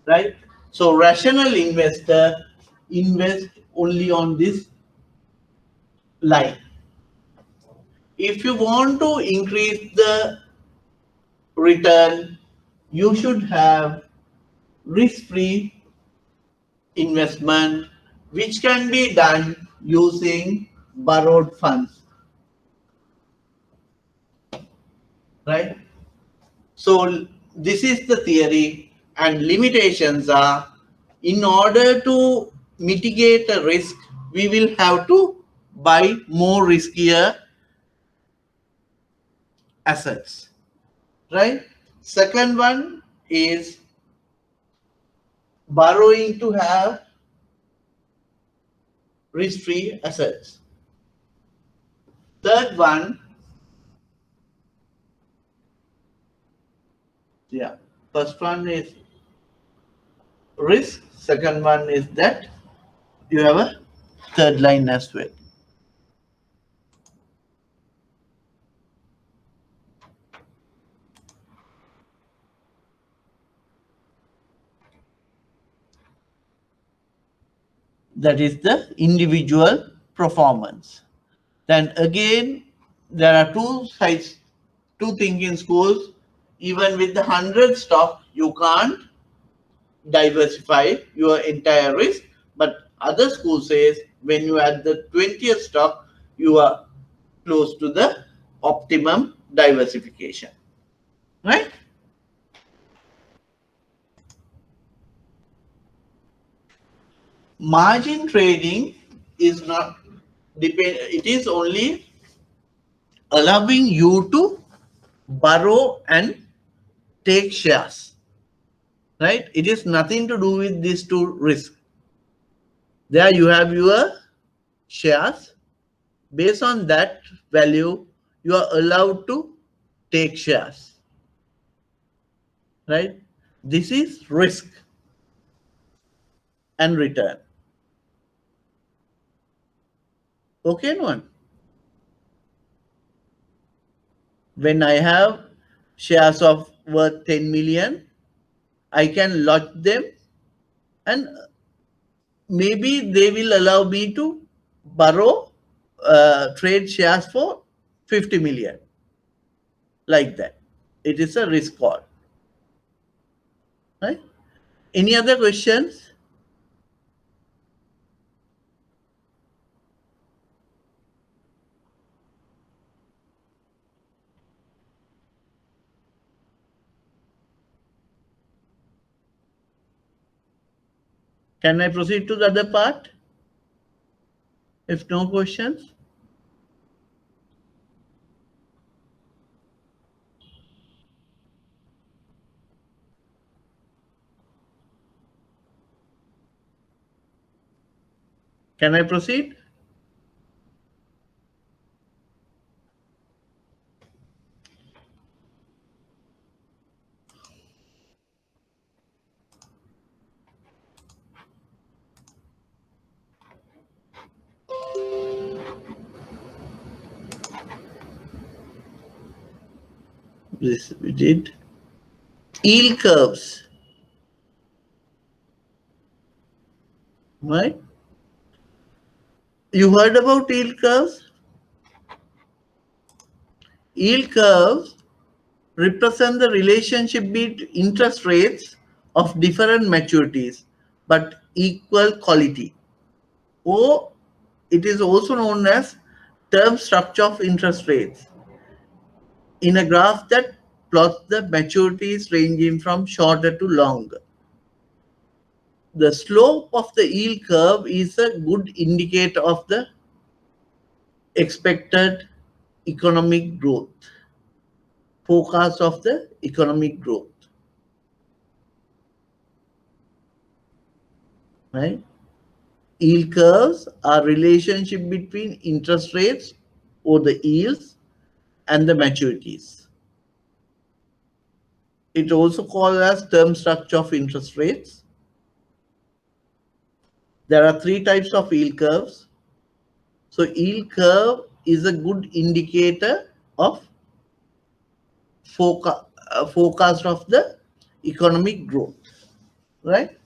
right? So rational investor invest only on this line. If you want to increase the return, you should have risk-free investment, which can be done using borrowed funds, right? So this is the theory, and limitations are, in order to mitigate a risk, we will have to buy more riskier assets, right? Second one is borrowing to have risk-free assets. Third one, yeah, first one is risk. Second one is that you have a third line as well. That is the individual performance. Then again, there are two sides, two thinking schools. Even with the 100 stock, you can't diversify your entire risk. But other school says when you add the 20th stock, you are close to the optimum diversification, right? Margin trading is not depend. It is only allowing you to borrow and take shares, right? It is nothing to do with these two risks. There you have your shares. Based on that value, you are allowed to take shares, right? This is risk and return. Okay, no one. When I have shares of worth 10 million, I can lodge them, and maybe they will allow me to borrow, trade shares for 50 million, like that. It is a risk call, right? Any other questions? Can I proceed to the other part? If no questions? Can I proceed? This we did. Yield curves. Right? You heard about yield curves? Yield curves represent the relationship between interest rates of different maturities but equal quality. Or it is also known as term structure of interest rates. In a graph that plots the maturities ranging from shorter to longer. The slope of the yield curve is a good indicator of the expected economic growth, forecast of the economic growth, right? Yield curves are relationship between interest rates or the yields and the maturities. It also called as term structure of interest rates. There are three types of yield curves. So yield curve is a good indicator of forecast of the economic growth, right?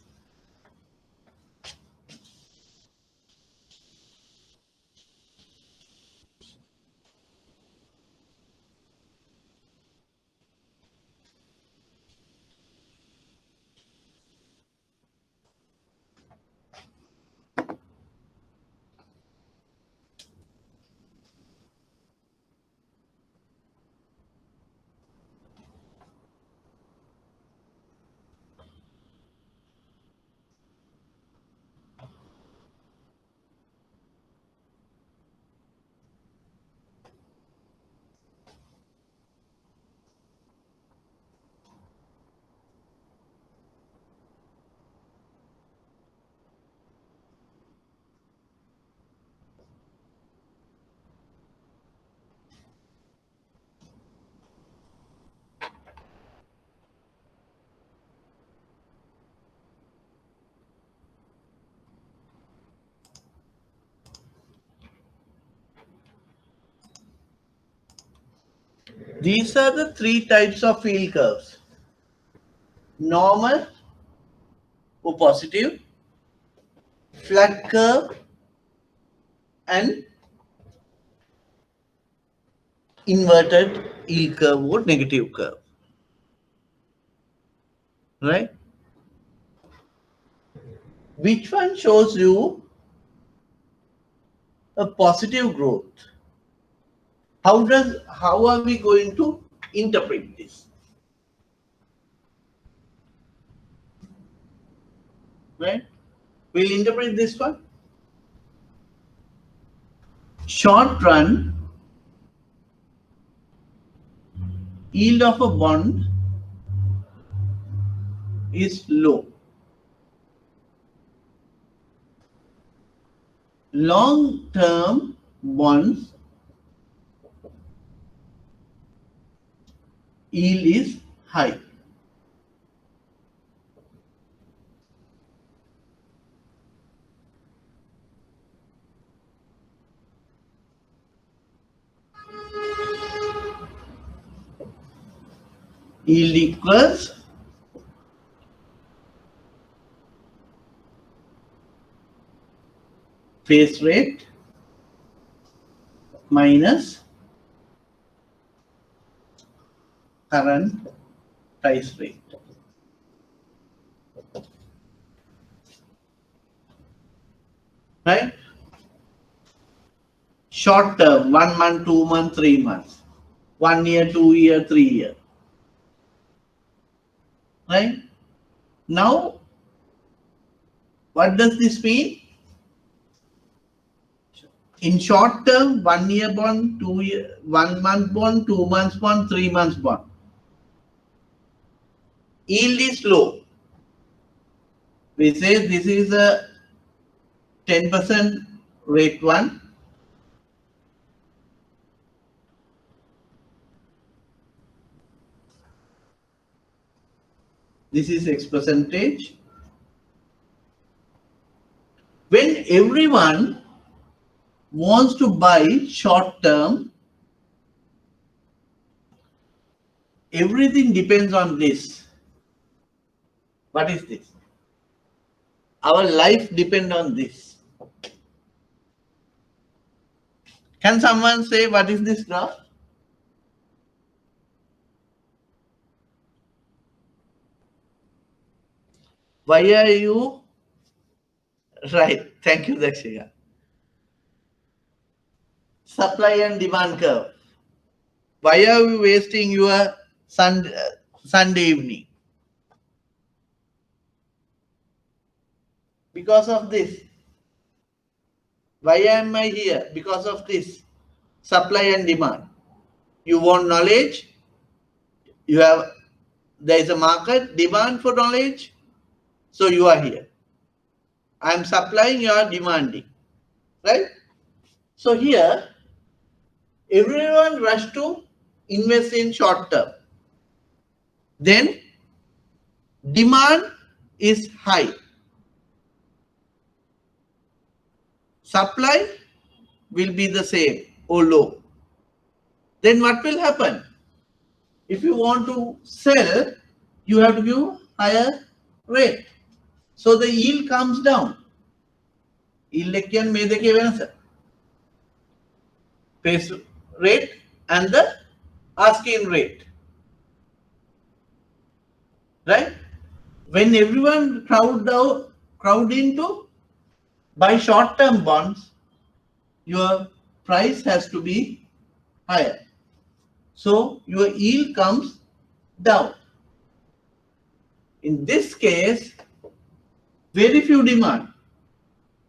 These are the three types of yield curves. Normal or positive, flat curve, and inverted yield curve or negative curve, right? Which one shows you a positive growth? How are we going to interpret this? Right? We'll interpret this one. Short run yield of a bond is low. Long term bonds yield is high. Yield equals face rate minus current price rate. Right? Short term, 1 month, 2 months, 3 months, 1 year, 2 year, 3 year. Right? Now, What does this mean? In short term, 1 year bond, 1 month bond, 2 months bond, 3 months bond. Yield is low. We say this is a 10% rate one. This is X percentage. When everyone wants to buy short term, everything depends on this. What is this? Our life depends on this. Can someone say what is this graph? Why are you right? Thank you, Dakshika. Supply and demand curve. Why are you wasting your Sunday evening? Because of this. Why am I here? Because of this. Supply and demand. You want knowledge. There is a market, demand for knowledge. So you are here. I am supplying, you are demanding. Right? So here, everyone rush to invest in short term. Then demand is high. Supply will be the same or low. Then what will happen? If you want to sell, you have to give higher rate. So the yield comes down. Yield can make the face rate and the asking rate. Right? When everyone crowd into buy short-term bonds, your price has to be higher. So your yield comes down. In this case, very few demand.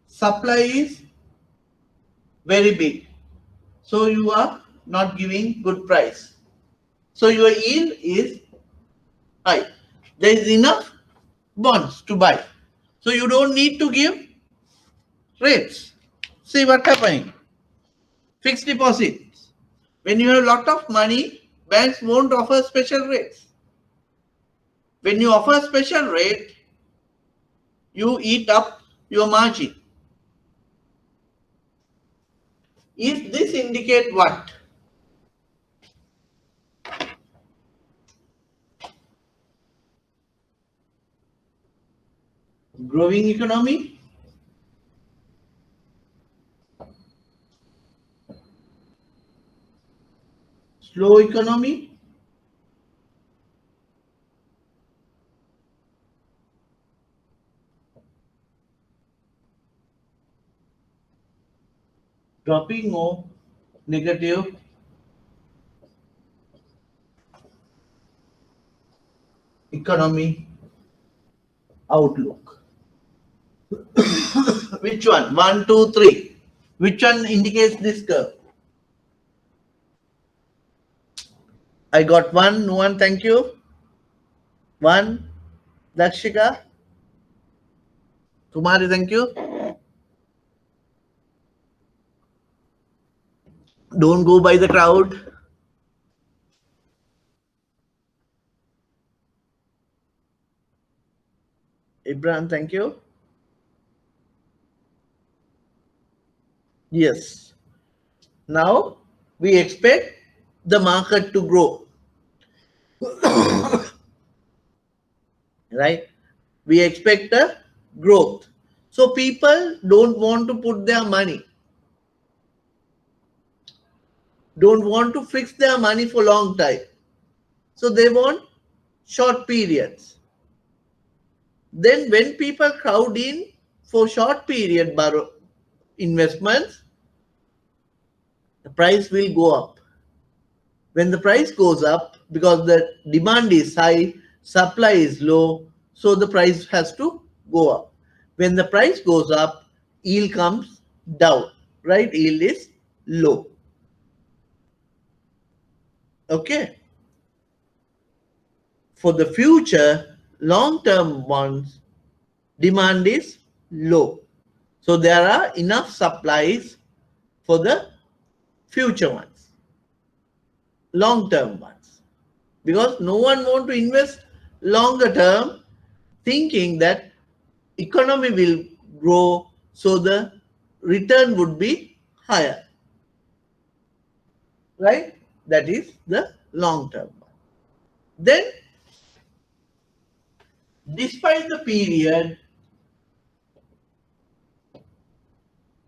Supply is very big. So you are not giving good price. So your yield is high. There is enough bonds to buy. So you don't need to give rates. See what happening. Fixed deposits. When you have a lot of money, banks won't offer special rates. When you offer special rate, you eat up your margin. Is this indicate what? Growing economy? Slow economy? Dropping or negative economy outlook? Which one? 1, 2, 3. Which one indicates this curve? I got one, thank you. One, Dakshika. Kumari, thank you. Don't go by the crowd. Ibrahim, thank you. Yes. Now we expect the market to grow. Right? We expect a growth. So people don't want to put their money. Don't want to fix their money for long time. So they want short periods. Then when people crowd in for short period investments, the price will go up. When the price goes up, because the demand is high, supply is low, so the price has to go up. When the price goes up, yield comes down, right? Yield is low. Okay. For the future, long-term bonds, demand is low. So there are enough supplies for the future ones, long-term ones. Because no one wants to invest longer term thinking that economy will grow, so the return would be higher, right? That is the long term one. Then, despite the period,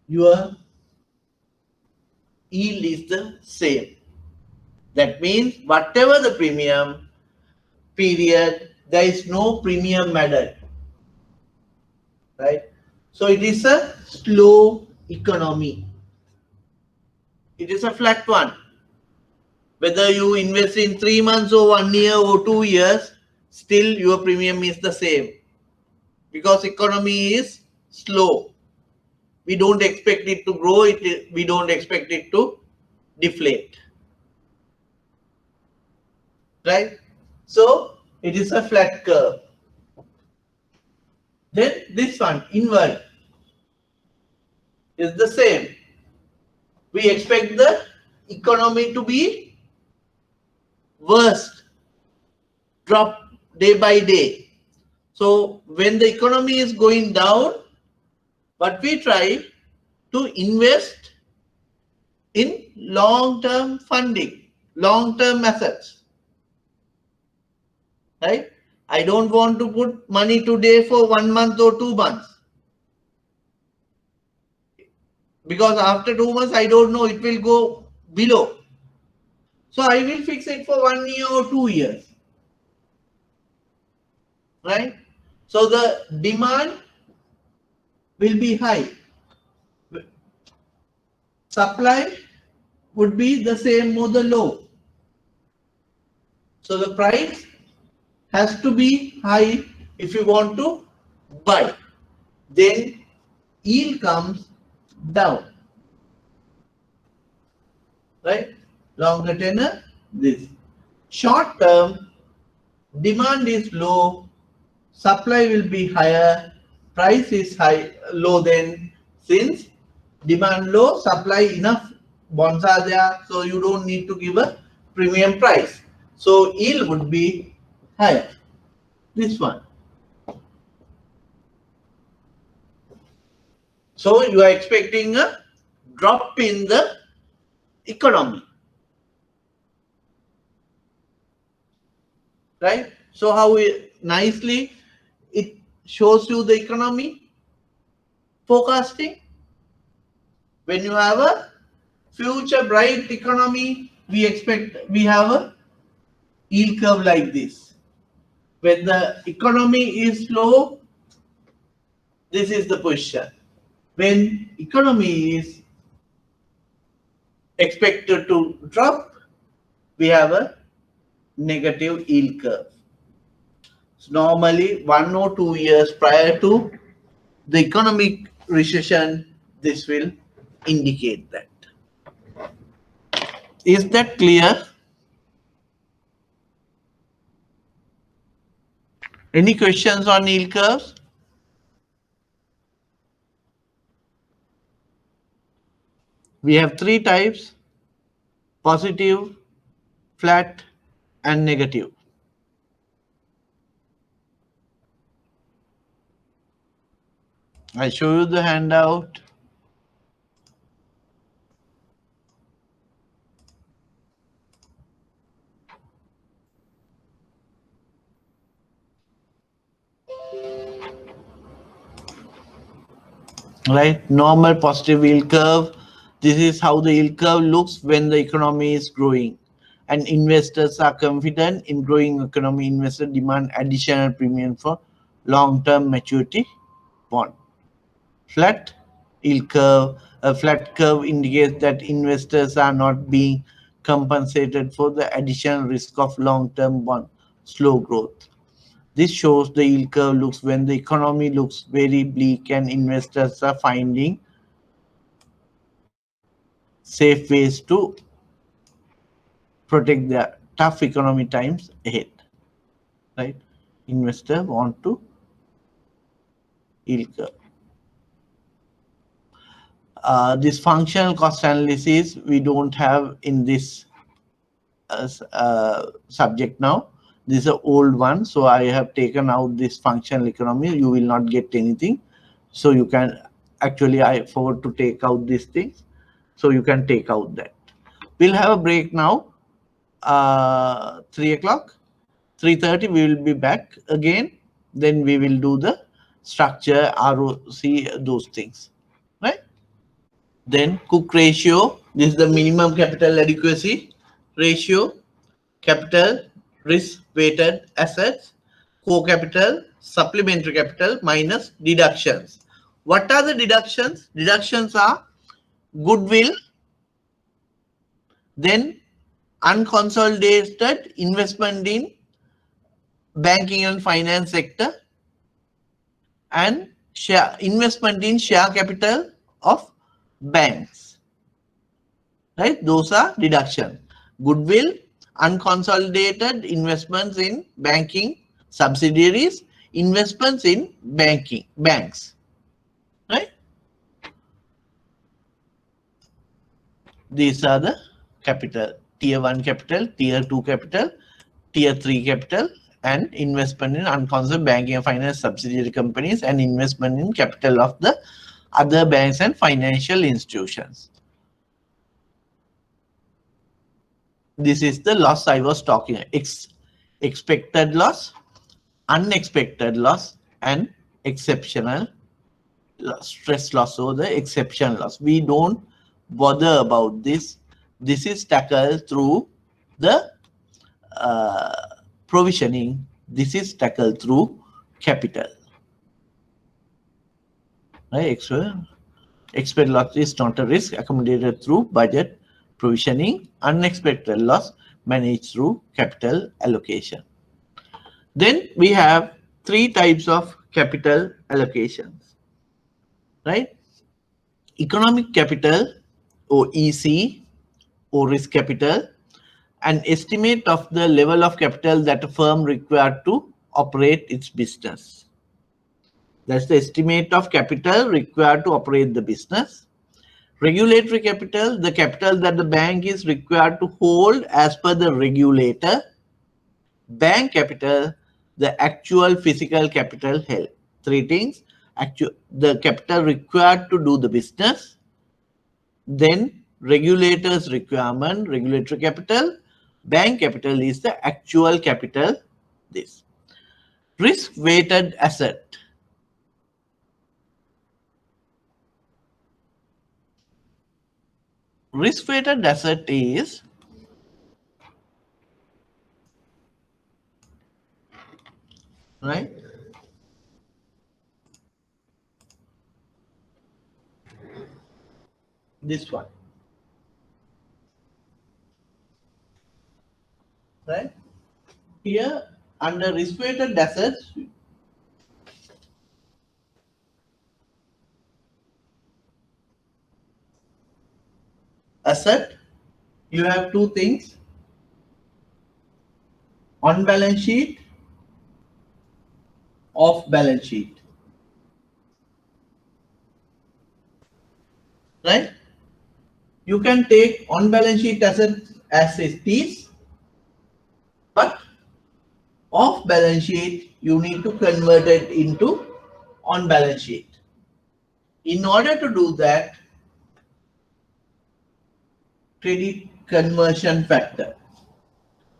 your yield is the same. That means whatever the premium period, there is no premium added, right? So it is a slow economy. It is a flat one. Whether you invest in 3 months or 1 year or 2 years, still your premium is the same because economy is slow. We don't expect it to grow. We don't expect it to deflate, right? So it is a flat curve. Then this one, invert, is the same. We expect the economy to be worst, drop day by day. So when the economy is going down, but we try to invest in long-term funding, long-term assets, right? I don't want to put money today for 1 month or 2 months. Because after 2 months, I don't know, it will go below. So I will fix it for 1 year or 2 years, right? So the demand will be high. Supply would be the same or the low. So the price has to be high if you want to buy. Then yield comes down, right? Longer tenor, this. Short term, demand is low, supply will be higher, price is low. Then since demand low, supply enough, bonds are there, so you don't need to give a premium price. So yield would be higher. This one. So you are expecting a drop in the economy, right? So how nicely it shows you the economy forecasting. When you have a future bright economy, we have a yield curve like this. When the economy is low, this is the position. When economy is expected to drop, we have a negative yield curve. So normally 1 or 2 years prior to the economic recession, this will indicate that. Is that clear? Any questions on yield curves? We have 3 types: positive, flat, and negative. I show you the handout. Right, normal positive yield curve. This is how the yield curve looks when the economy is growing and investors are confident in growing economy. Investor demand additional premium for long-term maturity bond. Flat yield curve. A flat curve indicates that investors are not being compensated for the additional risk of long-term bond slow growth. This shows the yield curve looks when the economy looks very bleak and investors are finding safe ways to protect their tough economy times ahead. Right? Investor want to yield curve. This functional cost analysis we don't have in this subject now. This is an old one, so I have taken out this functional economy. You will not get anything. So you can actually, I forgot to take out these things. So you can take out that. We'll have a break now. 3 o'clock, 3:30. We will be back again. Then we will do the structure, ROC, those things. Right? Then Cook ratio. This is the minimum capital adequacy ratio. Capital, risk-weighted assets, core capital, supplementary capital minus deductions. What are the deductions? Deductions are goodwill, then unconsolidated investment in banking and finance sector, and share investment in share capital of banks. Right? Those are deduction. Goodwill, unconsolidated investments in banking subsidiaries, investments in banks. Right? These are the capital: tier 1 capital, tier 2 capital, tier 3 capital, and investment in unconsolidated banking and finance subsidiary companies, and investment in capital of the other banks and financial institutions. This is the loss I was talking about. Expected loss, unexpected loss, and exceptional loss, stress loss, or the exceptional loss. We don't bother about this. This is tackled through the provisioning. This is tackled through capital. Right? Expected loss is not a risk, accommodated through budget provisioning. Unexpected loss managed through capital allocation. Then we have 3 types of capital allocations. Right? Economic capital, or EC, or risk capital, an estimate of the level of capital that a firm required to operate its business. That's the estimate of capital required to operate the business. Regulatory capital, the capital that the bank is required to hold as per the regulator. Bank capital, the actual physical capital held. 3 things: the capital required to do the business, then regulators requirement, regulatory capital, bank capital is the actual capital. This risk-weighted asset. Risk-weighted asset is right. This one. Right? Here under risk-weighted assets, you have 2 things: on balance sheet, off balance sheet. Right? You can take on balance sheet assets as it is, but off balance sheet you need to convert it into on balance sheet. In order to do that, credit conversion factor,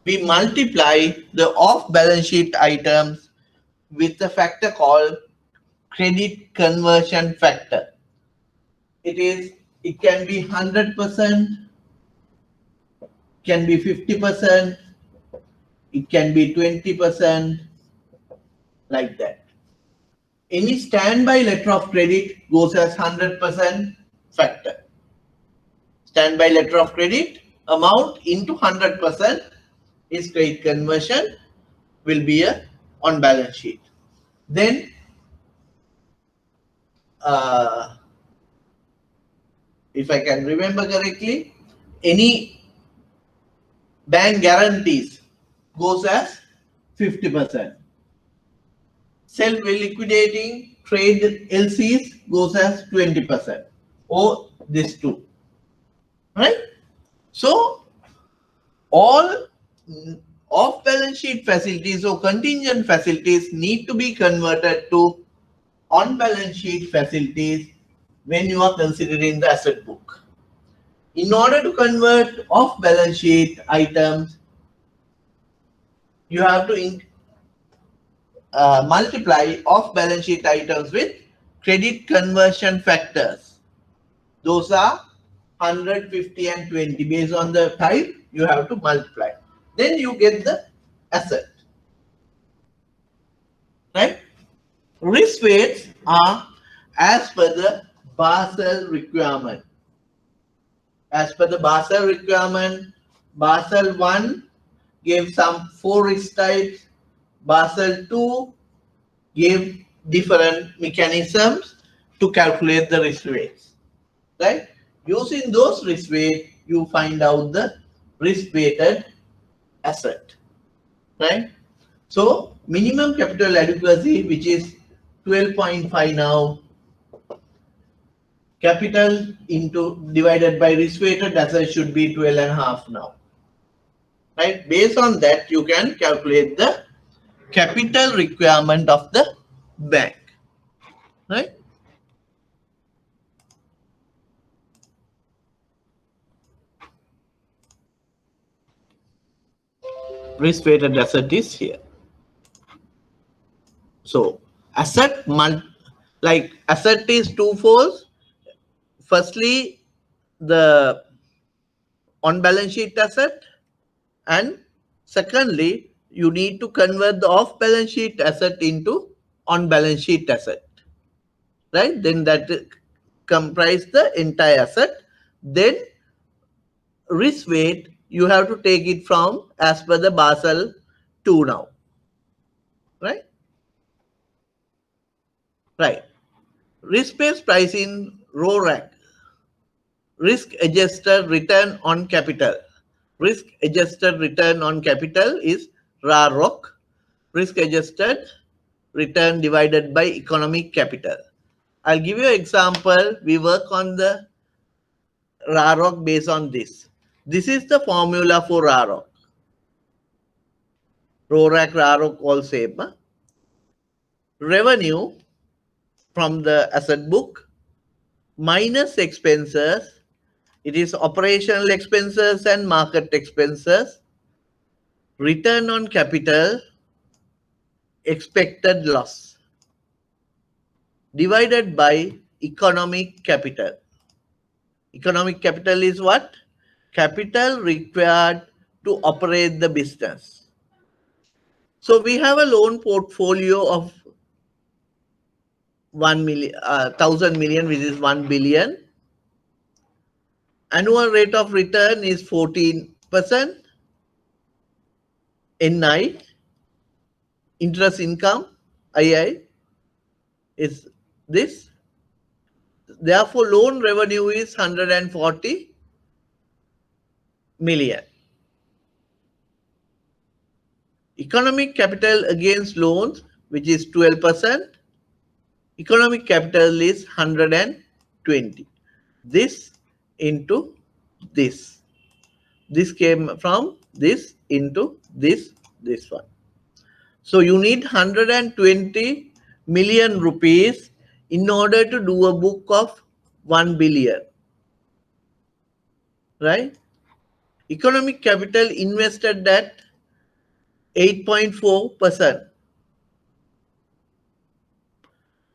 we multiply the off balance sheet items with a factor called credit conversion factor. It can be 100%, can be 50%, it can be 20%, like that. Any standby letter of credit goes as 100% factor. Standby letter of credit amount into 100% is credit conversion, will be a on balance sheet. Then if I can remember correctly, any bank guarantees goes as 50%. Self-liquidating trade LCs goes as 20%. Or this two. Right? So all off-balance sheet facilities or contingent facilities need to be converted to on-balance sheet facilities when you are considering the asset book. In order to convert off-balance sheet items, you have to multiply off-balance sheet items with credit conversion factors. Those are 100, 50 and 20. Based on the type, you have to multiply. Then you get the asset. Right? Risk weights are as per the Basel requirement. As per the Basel requirement, Basel 1 gave some 4 risk types. Basel 2 gave different mechanisms to calculate the risk weights. Right? Using those risk weights, you find out the risk weighted asset. Right? So minimum capital adequacy, which is 12.5 now, capital into divided by risk weighted asset should be 12.5 now. Right? Based on that, you can calculate the capital requirement of the bank. Right? Risk weighted asset is here. So asset asset is twofold. Firstly, the on balance sheet asset, and secondly, you need to convert the off balance sheet asset into on balance sheet asset. Right? Then that comprise the entire asset. Then risk weight, you have to take it from as per the Basel 2 now. Right? Right. Risk-based pricing, RORAC, risk-adjusted return on capital. Risk-adjusted return on capital is RAROC, risk-adjusted return divided by economic capital. I'll give you an example. We work on the RAROC based on this. This is the formula for RAROC. RORAC, RAROC all same. Revenue from the asset book minus expenses. It is operational expenses and market expenses. Return on capital, expected loss, divided by economic capital. Economic capital is what? Capital required to operate the business. So we have a loan portfolio of 1,000 million, which is 1 billion. Annual rate of return is 14%. NI, interest income, II, is this. Therefore, loan revenue is 140 million. Economic capital against loans, which is 12%. Economic capital is 120. This into this. This came from this into this one. So you need 120 million rupees in order to do a book of 1 billion. Right? Economic capital invested at 8.4%.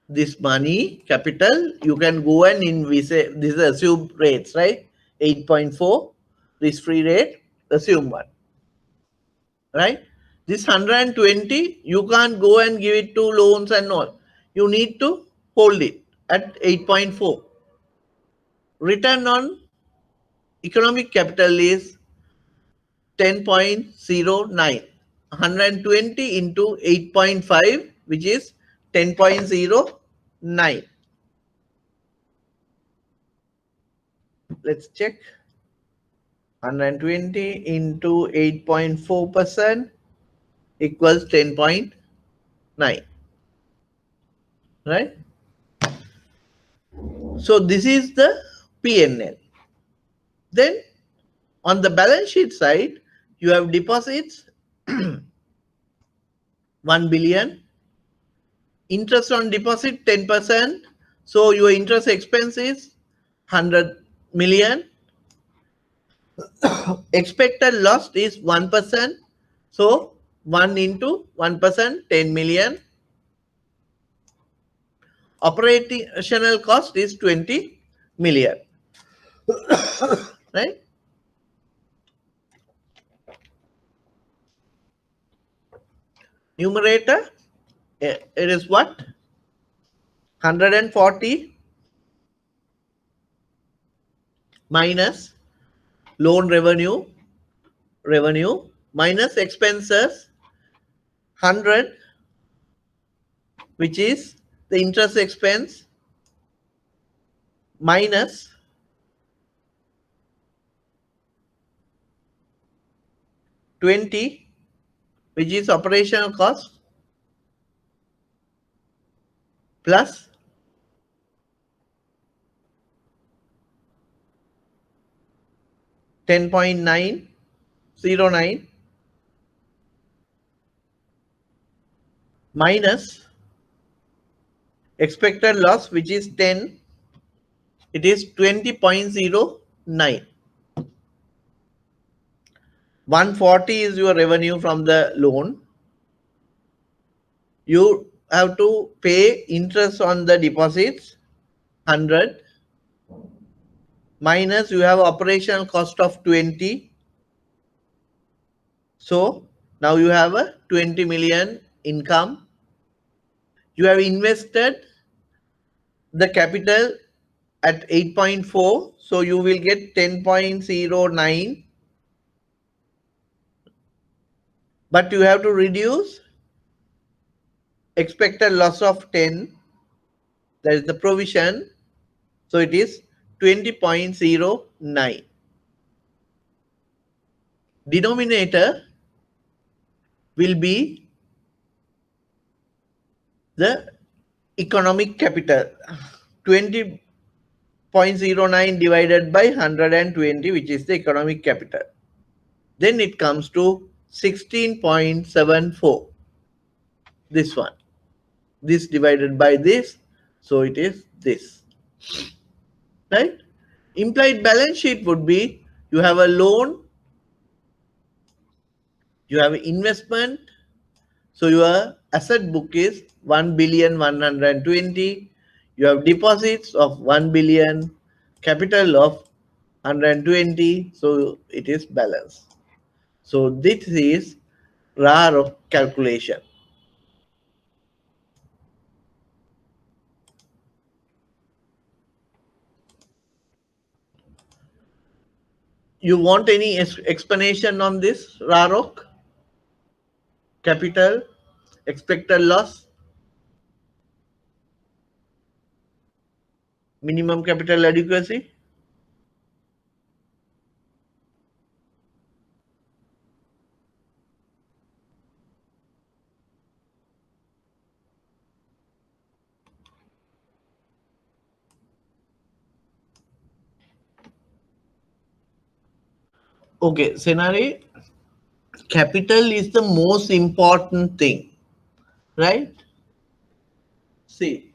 This money, capital, you can go and invest. This is assumed rates, right? 8.4, risk-free rate, assume one. Right? This 120, you can't go and give it to loans and all. You need to hold it at 8.4. Return on economic capital is 10.09. 120 into 8.5, which is 10.09. Let's check. 120 into 8.4% equals 10.9. Right? So this is the P&L. Then on the balance sheet side, you have deposits 1 billion, interest on deposit 10%. So your interest expense is 100 million. Expected loss is 1%. So 1 into 1%, 10 million. Operational cost is 20 million. Right? Numerator, it is what? 140 minus loan revenue minus expenses 100, which is the interest expense, minus 20, which is operational cost, plus 10.909 minus expected loss, which is 10, it is 20.09. 140 is your revenue from the loan. You have to pay interest on the deposits 100, minus you have operational cost of 20. So now you have a 20 million income. You have invested the capital at 8.4, so you will get 10.09, but you have to reduce expected loss of 10, that is the provision, so it is 20.09. Denominator will be the economic capital, 20.09 divided by 120, which is the economic capital. Then it comes to 16.74. This one. This divided by this. So it is this. Right? Implied balance sheet would be you have a loan, you have investment. So your asset book is 1,120,000,000. You have deposits of 1 billion, capital of 120. So it is balanced. So this is RAR calculation. You want any explanation on this RAROC? Capital, expected loss, minimum capital adequacy? Okay, Senare, capital is the most important thing, right? See,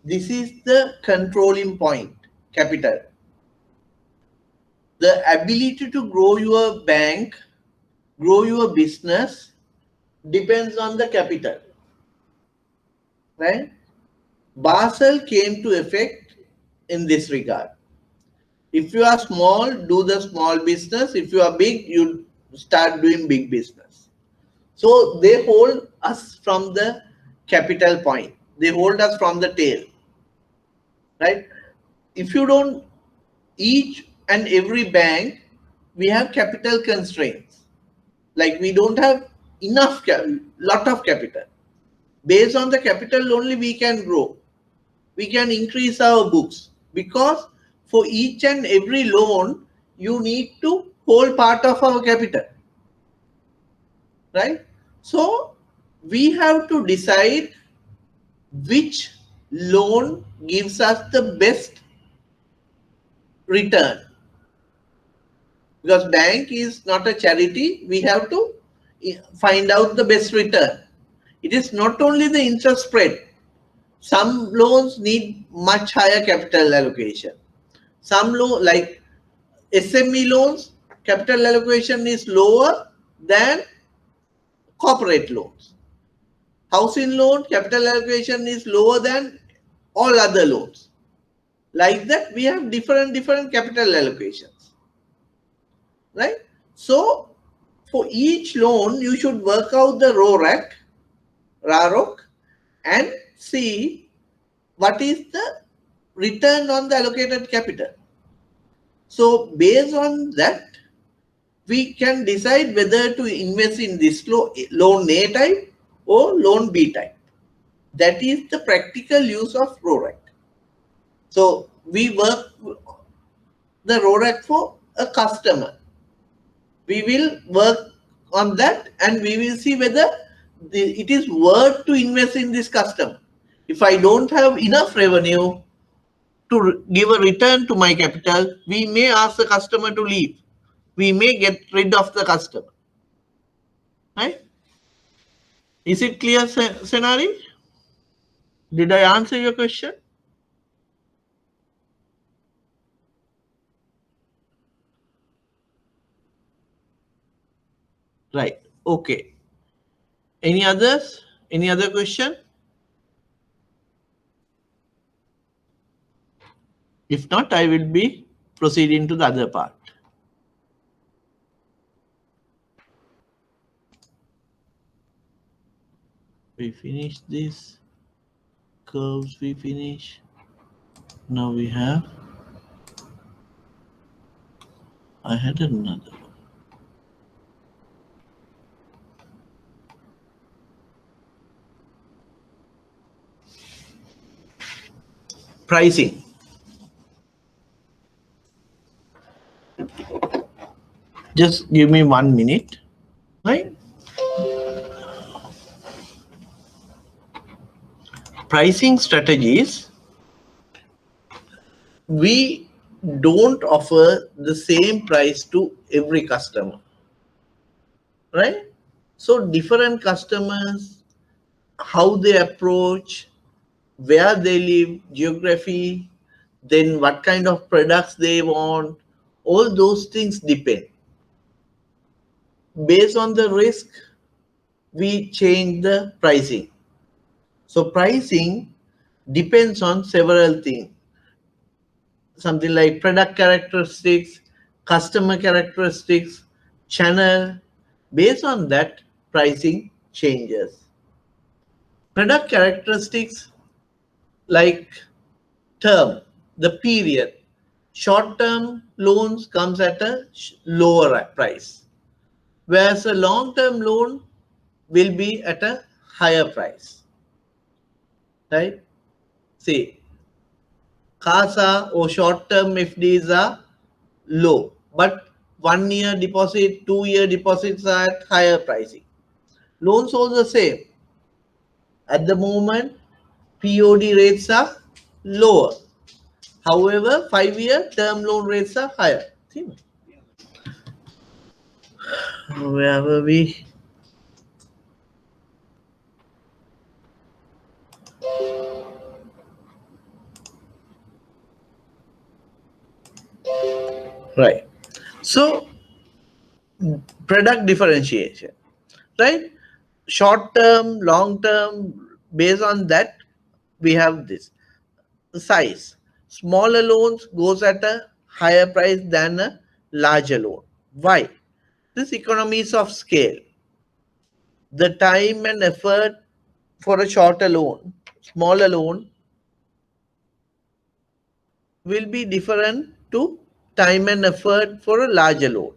this is the controlling point, capital. The ability to grow your bank, grow your business depends on the capital, right? Basel came to effect in this regard. If you are small, do the small business. If you are big, you start doing big business. So they hold us from the capital point. They hold us from the tail, right? If you don't, each and every bank, we have capital constraints. Like we don't have enough, lot of capital. Based on the capital only we can grow. We can increase our books, because for each and every loan, you need to hold part of our capital, right? So we have to decide which loan gives us the best return, because bank is not a charity. We have to find out the best return. It is not only the interest spread. Some loans need much higher capital allocation. Some loan, like SME loans, capital allocation is lower than corporate loans. Housing loan, capital allocation is lower than all other loans. Like that, we have different capital allocations, right? So for each loan, you should work out the RORAC, and see what is the return on the allocated capital. So based on that, we can decide whether to invest in this loan A type or loan B type. That is the practical use of RORAC. So we work the RORAC for a customer. We will work on that and we will see whether it is worth to invest in this customer. If I don't have enough revenue to give a return to my capital, we may ask the customer to leave. We may get rid of the customer. Right? Is it clear, Senari? Did I answer your question? Right. Okay. Any others? Any other question? If not, I will be proceeding to the other part. We finish this. Curves we finish. Now we have. I had another one. Pricing. Just give me 1 minute, right? Pricing strategies. We don't offer the same price to every customer, right? So different customers, how they approach, where they live, geography, then what kind of products they want, all those things depend. Based on the risk, we change the pricing. So pricing depends on several things. Something like product characteristics, customer characteristics, channel. Based on that, pricing changes. Product characteristics like term, the period. Short-term loans comes at a lower price, whereas a long-term loan will be at a higher price, right? See, CASA or short-term FDs are low, but 1 year deposit, 2 year deposits are at higher pricing. Loans also the same. At the moment, POD rates are lower. However, 5-year term loan rates are higher. Where were we? Right. So, product differentiation, right? Short term, long term, based on that, we have this. Size. Smaller loans goes at a higher price than a larger loan. Why? This economies of scale. The time and effort for a shorter loan, smaller loan, will be different to time and effort for a larger loan.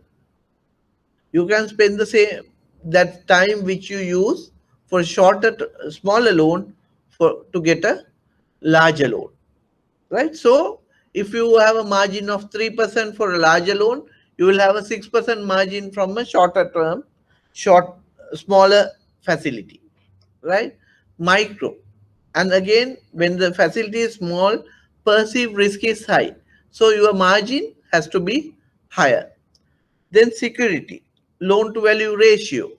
You can spend the that time which you use for shorter, smaller loan for to get a larger loan, right? So if you have a margin of 3% for a larger loan, you will have a 6% margin from a shorter term, short, smaller facility, right? Micro. And again, when the facility is small, perceived risk is high. So your margin has to be higher. Then security, loan to value ratio.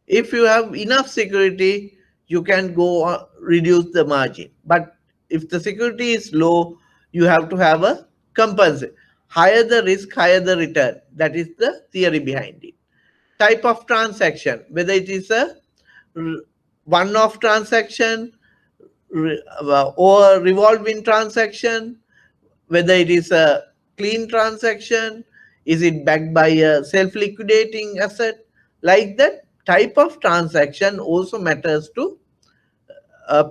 If you have enough security, you can go reduce the margin. But if the security is low, you have to have a compensate. Higher the risk, higher the return. That is the theory behind it. Type of transaction, whether it is a one-off transaction or revolving transaction, whether it is a clean transaction, is it backed by a self-liquidating asset, like that type of transaction also matters to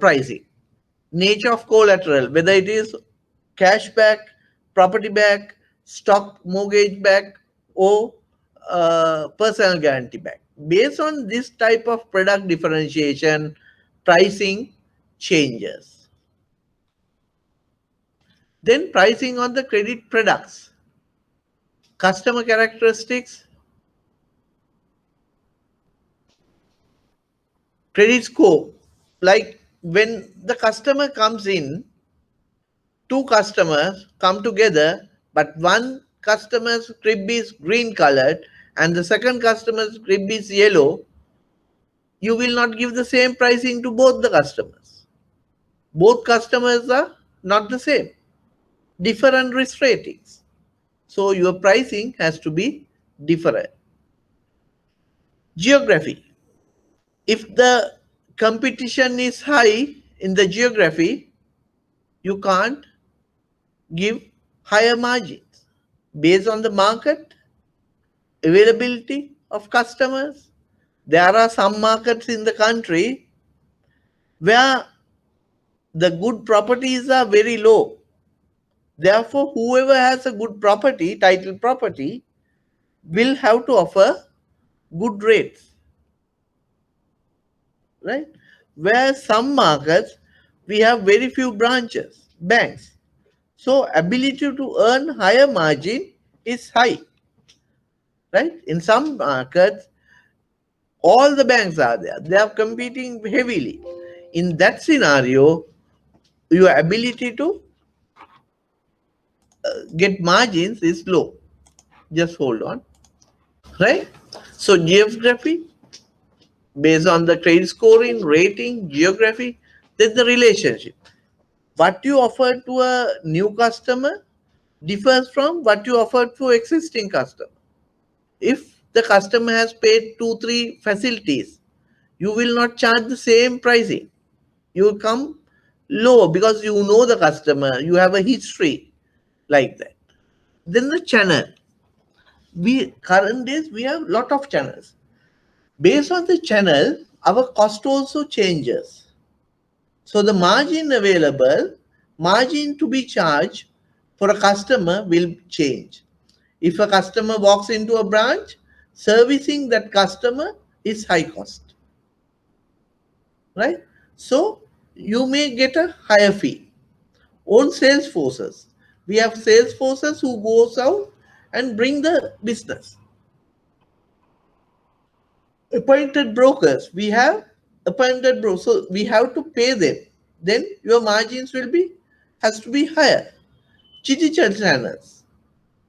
pricing. Nature of collateral, whether it is cash back, property back, stock mortgage back, or personal guarantee back. Based on this type of product differentiation, pricing changes. Then pricing on the credit products, customer characteristics, credit score. Like when the customer comes in, two customers come together, but one customer's crib is green colored and the second customer's crib is yellow, you will not give the same pricing to both the customers. Both customers are not the same, different risk ratings. So your pricing has to be different. Geography. If the competition is high in the geography, you can't give higher margins based on the market availability of customers. There are some markets in the country where the good properties are very low. Therefore, whoever has a good property, title property, will have to offer good rates, right? Where some markets, we have very few branches, banks. So ability to earn higher margin is high, right? In some markets, all the banks are there. They are competing heavily. In that scenario, your ability to get margins is low. Just hold on, right? So geography, based on the credit scoring, rating, geography, then the relationship. What you offer to a new customer differs from what you offer to existing customer. If the customer has paid 2, 3 facilities, you will not charge the same pricing. You will come low because you know the customer, you have a history like that. Then the channel. We current days we have lot of channels. Based on the channel, our cost also changes. So the margin available, margin to be charged for a customer will change. If a customer walks into a branch, servicing that customer is high cost, right? So you may get a higher fee. Own sales forces. We have sales forces who goes out and bring the business. Appointed brokers. We have appointed brokers. So we have to pay them. Then your margins will be has to be higher. Digital channels.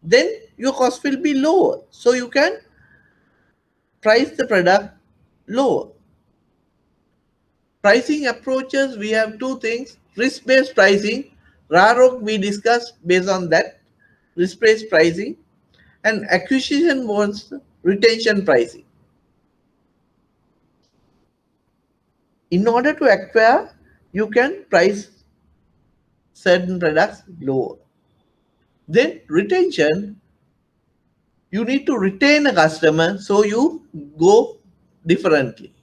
Then your cost will be lower. So you can price the product lower. Pricing approaches, we have two things. Risk-based pricing. RAROC we discussed based on that. Risk-based pricing. And acquisition wants retention pricing. In order to acquire, you can price certain products lower. Then retention, you need to retain a customer, so you go differently.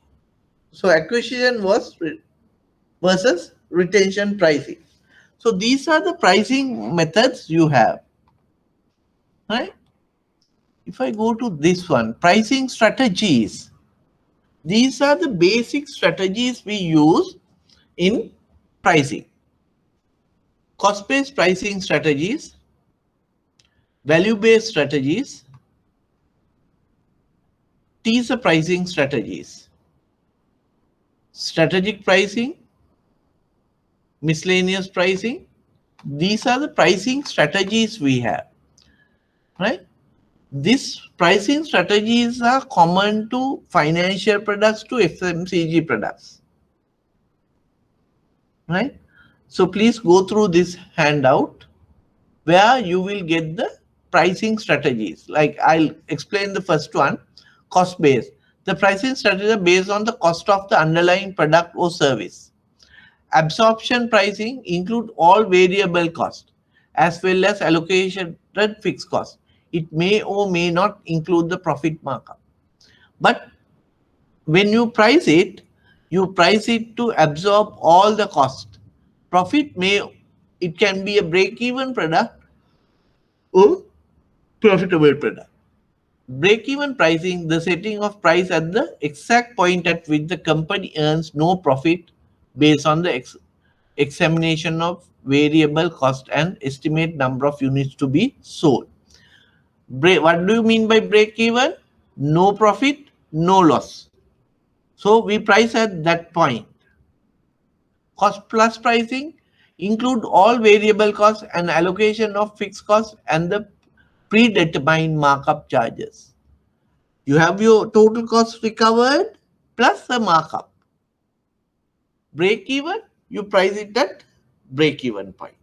So acquisition was versus retention pricing. So these are the pricing methods you have, right? If I go to this one, pricing strategies, these are the basic strategies we use in pricing. Cost-based pricing strategies, value-based strategies, teaser pricing strategies, strategic pricing, miscellaneous pricing. These are the pricing strategies we have, right? These pricing strategies are common to financial products to FMCG products, right? So please go through this handout where you will get the pricing strategies. Like I'll explain the first one, cost based. The pricing strategies are based on the cost of the underlying product or service. Absorption pricing include all variable cost as well as allocated fixed cost. It may or may not include the profit markup. But when you price it to absorb all the cost. Profit it can be a break-even product or profitable product. Break-even pricing, the setting of price at the exact point at which the company earns no profit based on the examination of variable cost and estimate number of units to be sold. What do you mean by break-even? No profit, no loss. So we price at that point. Cost plus pricing include all variable costs and allocation of fixed costs and the predetermined markup charges. You have your total cost recovered plus the markup. Break even, you price it at break even point.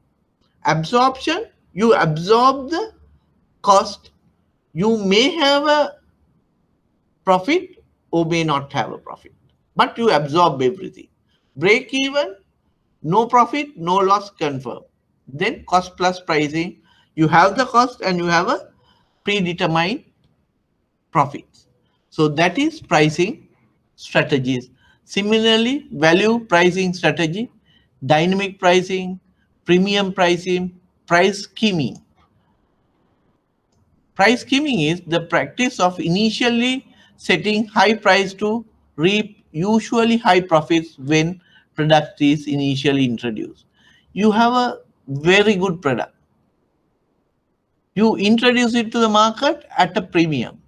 Absorption, you absorb the cost. You may have a profit or may not have a profit, but you absorb everything. Break even, no profit, no loss confirmed. Then cost plus pricing, you have the cost and you have a predetermined profits. So that is pricing strategies. Similarly, value pricing strategy, dynamic pricing, premium pricing, price scheming. Price scheming is the practice of initially setting high price to reap usually high profits when product is initially introduced. You have a very good product. You introduce it to the market at a premium.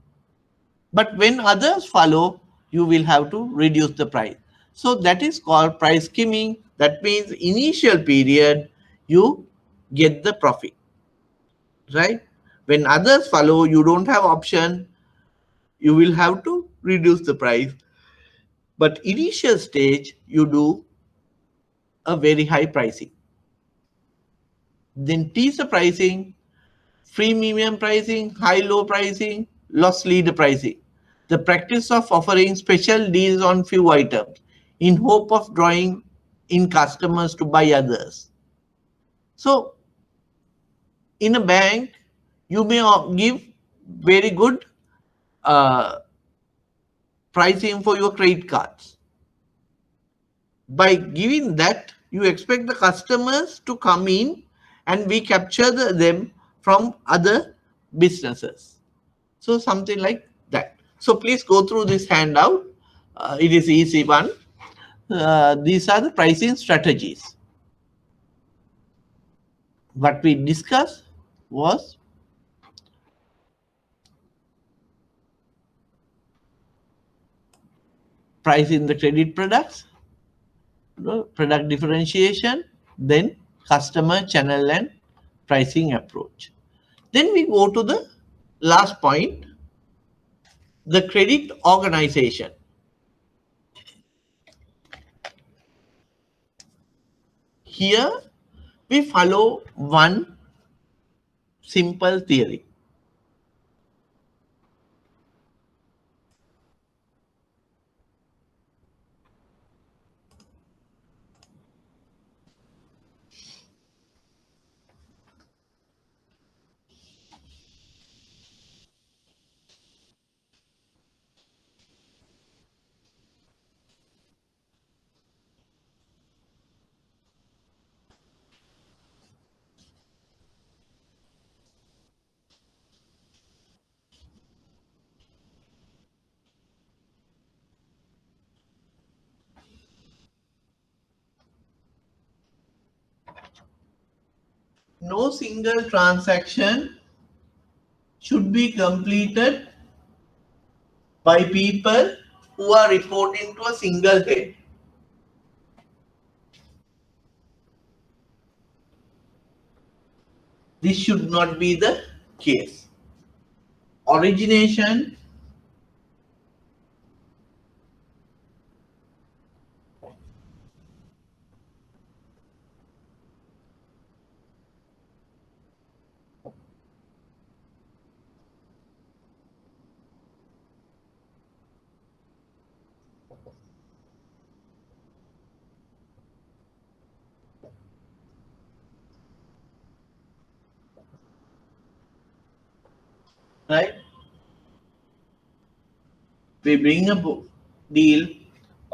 But when others follow, you will have to reduce the price. So that is called price skimming. That means initial period, you get the profit, right? When others follow, you don't have option. You will have to reduce the price. But initial stage, you do a very high pricing. Then teaser pricing, freemium pricing, high-low pricing, loss leader pricing. The practice of offering special deals on few items in hope of drawing in customers to buy others. So in a bank, you may give very good pricing for your credit cards. By giving that, you expect the customers to come in and we capture them from other businesses. So something like that. So please go through this handout. It is easy one. These are the pricing strategies. What we discussed was pricing the credit products, product differentiation, then customer channel and pricing approach. Then we go to the last point, the credit organization. Here we follow one simple theory. no single transaction should be completed by people who are reporting to a single head. This should not be the case. Origination, right? We bring a deal,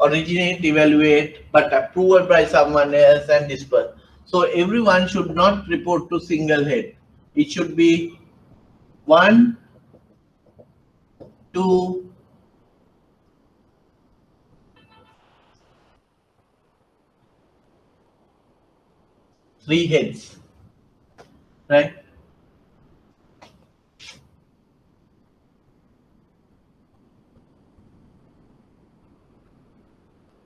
originate, evaluate, but approval by someone else and disperse. So everyone should not report to single head. It should be 1, 2, 3 heads, right?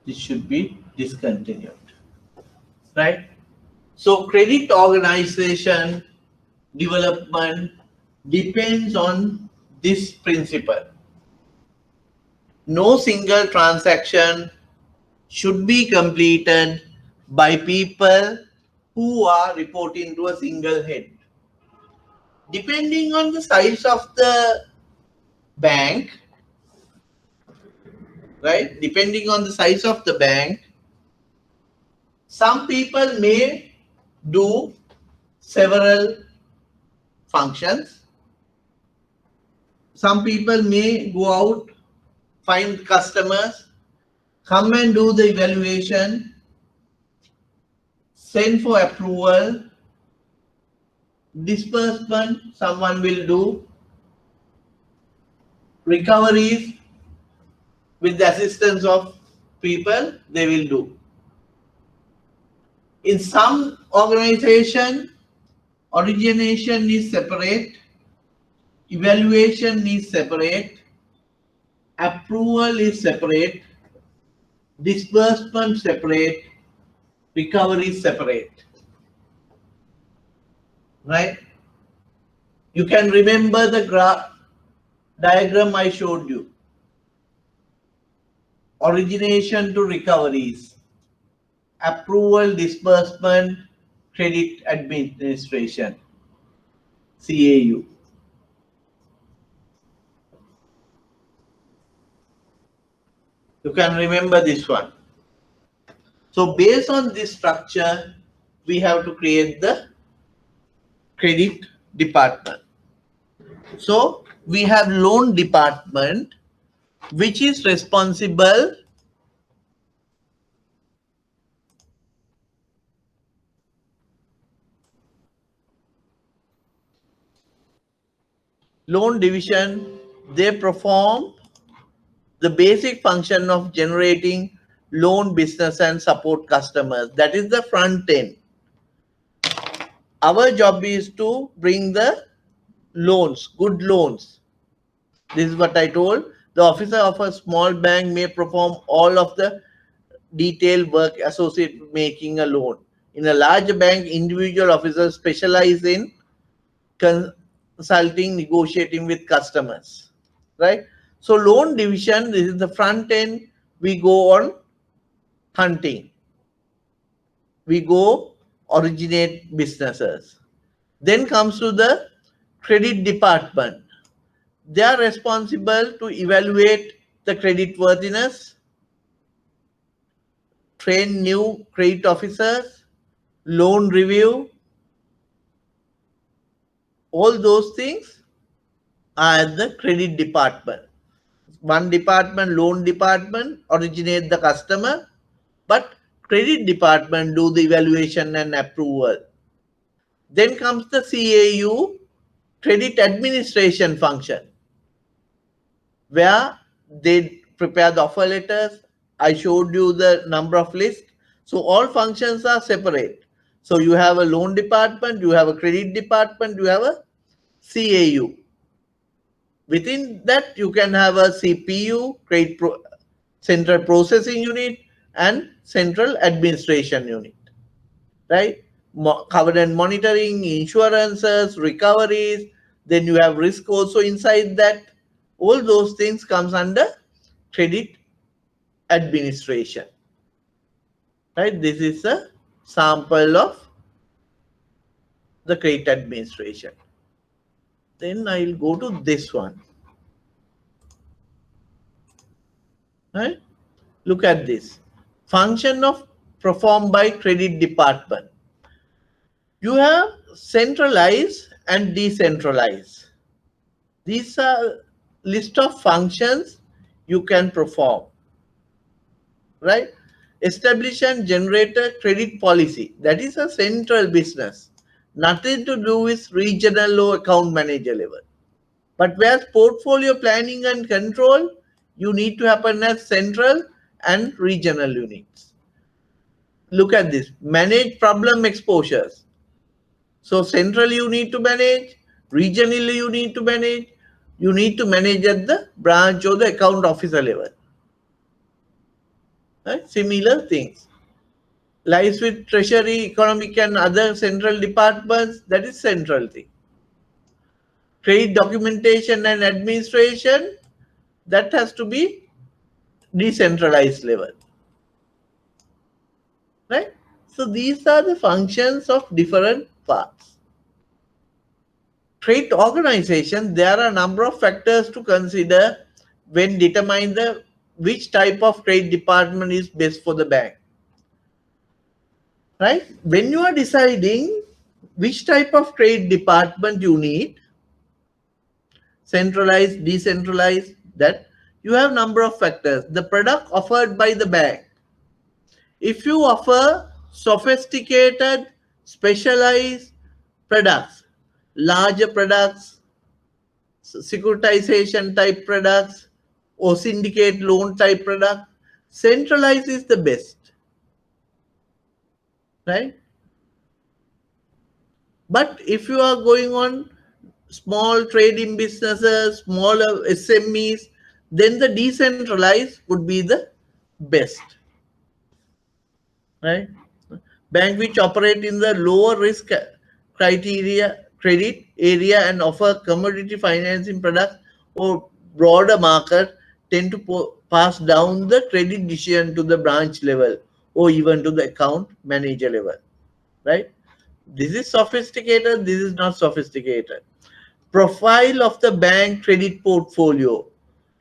This should be discontinued, right? So credit organization development depends on this principle. No single transaction should be completed by people who are reporting to a single head. Depending on the size of the bank, right? Depending on the size of the bank, some people may do several functions. Some people may go out, find customers, come and do the evaluation, send for approval, disbursement, someone will do, recoveries with the assistance of people, they will do. In some organization, origination is separate, evaluation is separate, approval is separate, disbursement separate, recovery separate. Right? You can remember the diagram I showed you. Origination to recoveries, approval, disbursement, credit administration, CAU. You can remember this one. So based on this structure, we have to create the credit department. So we have loan department, which is responsible loan division. They perform the basic function of generating loan business and support customers. That is the front end. Our job is to bring the loans, good loans. This is what I told. The officer of a small bank may perform all of the detailed work associated with making a loan. In a large bank, individual officers specialize in consulting, negotiating with customers, right? So loan division, this is the front end. We go on hunting. We go originate businesses. Then comes to the credit department. They are responsible to evaluate the credit worthiness, train new credit officers, loan review. All those things are at the credit department. One department, loan department, originate the customer, but credit department do the evaluation and approval. Then comes the CAU, credit administration function, where they prepare the offer letters. I showed you the number of lists. So all functions are separate. So you have a loan department, you have a credit department, you have a CAU. Within that, you can have a CPU, Central Processing Unit, and Central Administration Unit, right? Covenant monitoring, insurances, recoveries. Then you have risk also inside that. All those things comes under credit administration, right? This is a sample of the credit administration. Then I'll go to this one, right? Look at this. Function of performed by credit department. You have centralized and decentralized. These are list of functions you can perform, right? Establish and generate a credit policy. That is a central business. Nothing to do with regional or account manager level. But whereas portfolio planning and control, you need to happen as central and regional units. Look at this. Manage problem exposures. So centrally you need to manage, regionally you need to manage at the branch or the account officer level. Right? Similar things. Lies with treasury, economic and other central departments, that is central thing. Credit documentation and administration, that has to be decentralized level. Right? So these are the functions of different parts. Credit organization, there are a number of factors to consider when determine which type of credit department is best for the bank. Right? When you are deciding which type of credit department you need, centralized, decentralized, that you have number of factors. The product offered by the bank. If you offer sophisticated, specialized products, larger products, securitization type products, or syndicate loan type product, centralized is the best, right? But if you are going on small trading businesses, smaller SMEs, then the decentralized would be the best, right? Bank which operate in the lower risk criteria credit area and offer commodity financing products or broader market tend to pass down the credit decision to the branch level or even to the account manager level, right? This is sophisticated, this is not sophisticated. Profile of the bank credit portfolio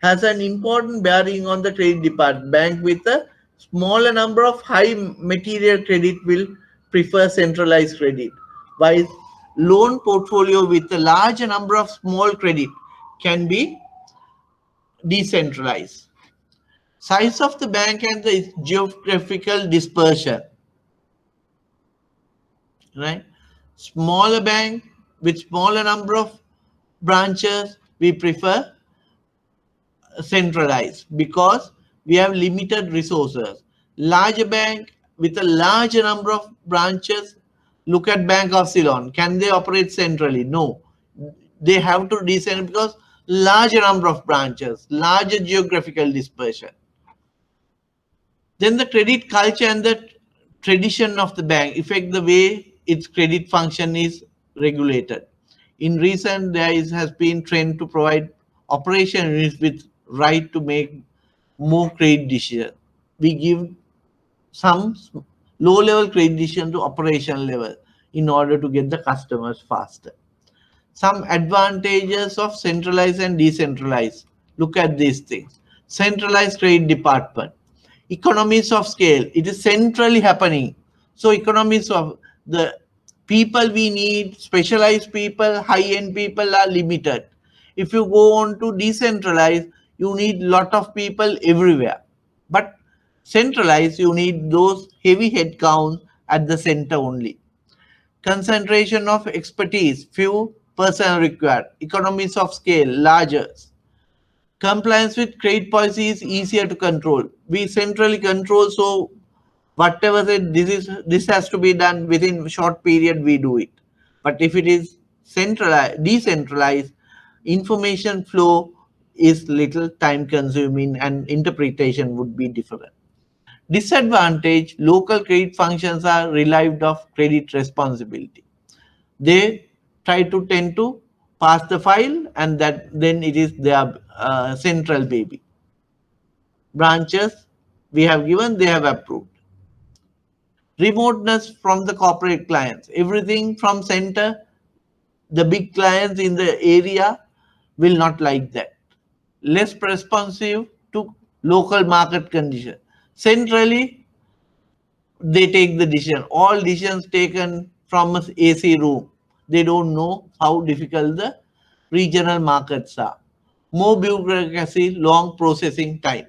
has an important bearing on the credit department. Bank with a smaller number of high material credit will prefer centralized credit, while loan portfolio with a larger number of small credit can be decentralized. Size of the bank and the geographical dispersion, right? Smaller bank with smaller number of branches, we prefer centralized because we have limited resources. Larger bank with a larger number of branches, look at Bank of Ceylon. Can they operate centrally? No. They have to decentralize because larger number of branches, larger geographical dispersion. Then the credit culture and the tradition of the bank affect the way its credit function is regulated. In recent, has been trend to provide operation units with right to make more credit decisions. We give some low-level credit decision to operational level in order to get the customers faster. Some advantages of centralized and decentralized. Look at these things. Centralized credit department. Economies of scale. It is centrally happening. So economies of the people we need, specialized people, high-end people are limited. If you go on to decentralize, you need lot of people everywhere. But centralized, you need those heavy headcounts at the center only. Concentration of expertise, few personnel required. Economies of scale, larger. Compliance with credit policy is easier to control. We centrally control, so Whatever this has to be done within short period, we do it. But if it is centralized, decentralized, information flow is little time consuming and interpretation would be different. Disadvantage: local credit functions are relieved of credit responsibility. They try to tend to pass the file, and that then it is their central baby. Branches we have given, they have approved. Remoteness from the corporate clients, everything from center, the big clients in the area will not like that. Less responsive to local market condition. Centrally, they take the decision. All decisions taken from an AC room. They don't know how difficult the regional markets are. More bureaucracy, long processing time.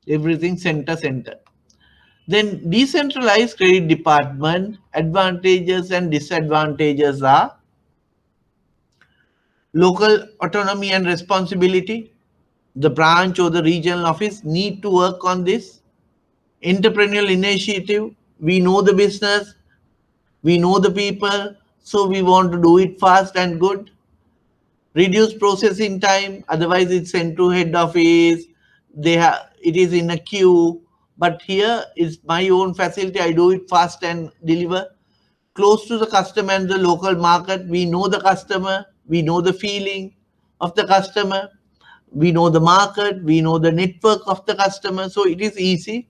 Everything center. Then decentralized credit department, advantages and disadvantages are local autonomy and responsibility. The branch or the regional office need to work on this. Entrepreneurial initiative, we know the business, we know the people, so we want to do it fast and good. Reduce processing time, otherwise it's sent to head office, it is in a queue, but here is my own facility, I do it fast and deliver. Close to the customer and the local market, we know the customer, we know the feeling of the customer, we know the market, we know the network of the customer, so it is easy.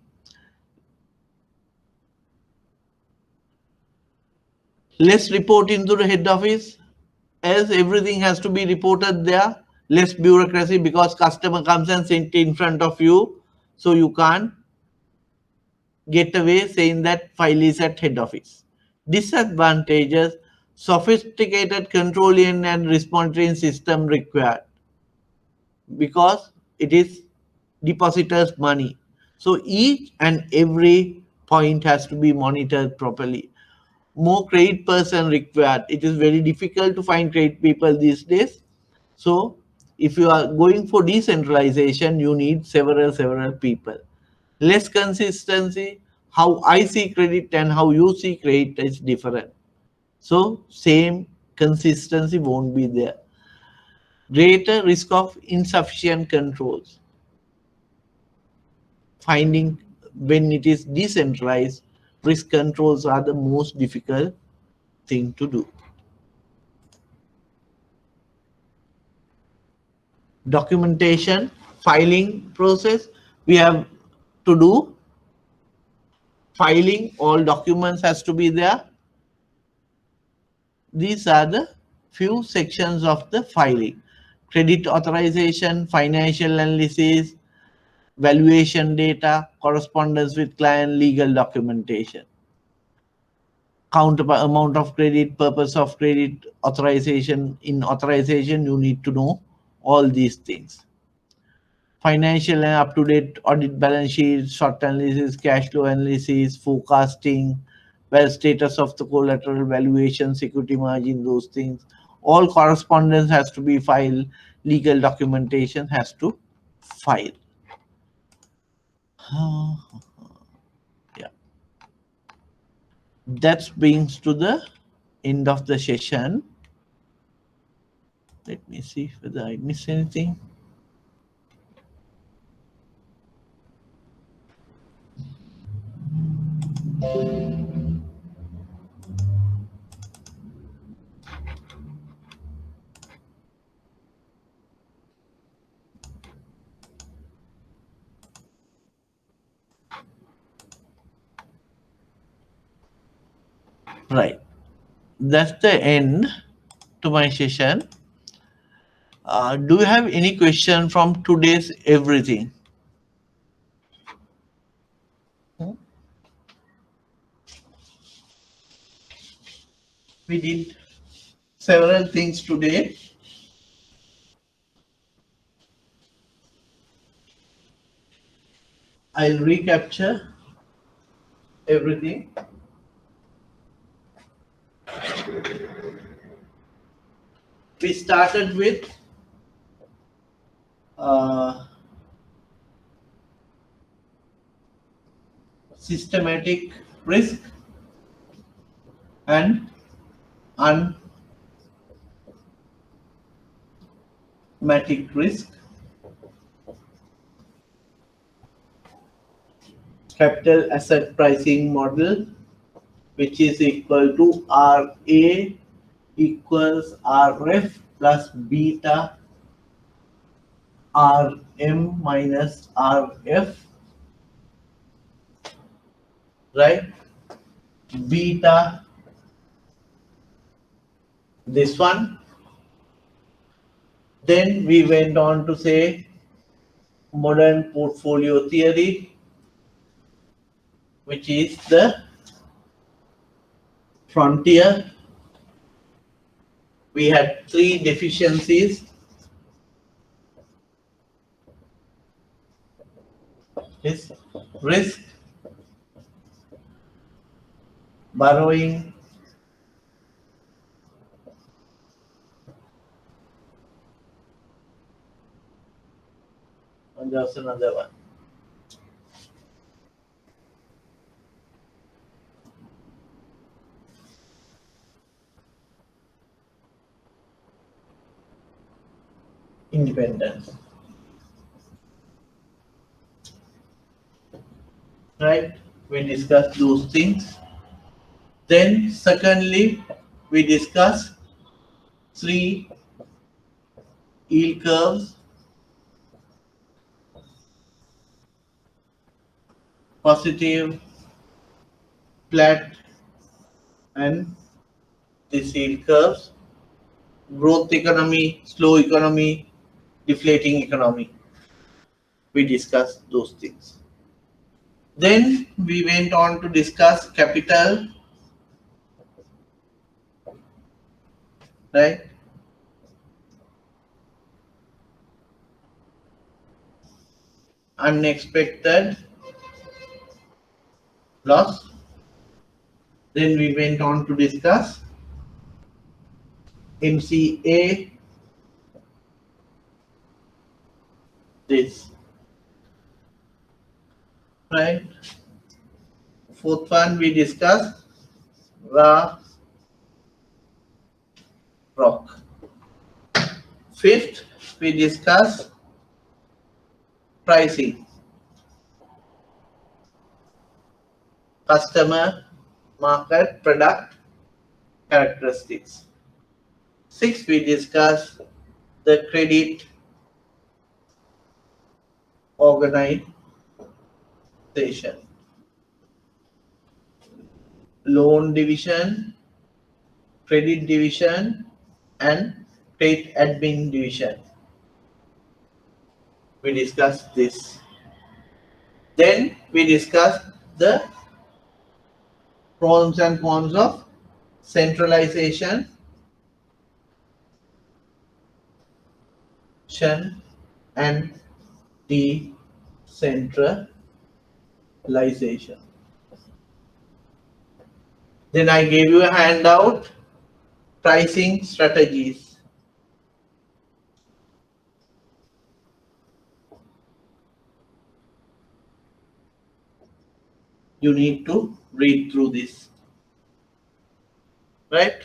Less report into the head office, as everything has to be reported there. Less bureaucracy because customer comes and sits in front of you, so you can't get away saying that file is at head office. Disadvantages: sophisticated controlling and response system required because it is depositors' money. So each and every point has to be monitored properly. More credit person required. It is very difficult to find credit people these days. So if you are going for decentralization, you need several people. Less consistency. How I see credit and how you see credit is different. So same consistency won't be there. Greater risk of insufficient controls. Finding when it is decentralized, risk controls are the most difficult thing to do. Documentation, filing process, we have to do filing, all documents has to be there. These are the few sections of the filing: credit authorization, financial analysis, valuation data, correspondence with client, legal documentation, count amount of credit, purpose of credit, authorization. In authorization, you need to know all these things. Financial and up-to-date audit balance sheet, short analysis, cash flow analysis, forecasting, well, status of the collateral, valuation, security margin, those things. All correspondence has to be filed. Legal documentation has to file. Yeah. That brings to the end of the session. Let me see whether I miss anything. Right. That's the end to my session. Do you have any question from today's everything? We did several things today. I'll recapture everything. We started with systematic risk and unmatic risk. Capital asset pricing model, which is equal to RA equals RF plus beta RM minus RF, right? Beta, this one. Then we went on to say modern portfolio theory, which is the frontier. We had three deficiencies. Is risk, borrowing, and there's another one. Independence. Right? We discussed those things. Then secondly, we discuss three yield curves, positive, flat, and these yield curves, growth economy, slow economy, deflating economy. We discussed those things. Then we went on to discuss capital, right? Unexpected loss. Then we went on to discuss MCA, this, right? Fourth one we discussed raw rock. Fifth we discuss pricing, customer, market, product characteristics. Sixth we discuss the credit organization, loan division, credit division, and trade admin division. We discussed this. Then we discussed the pros and cons of centralization and decentralization. Then I gave you a handout, pricing strategies. You need to read through this, right?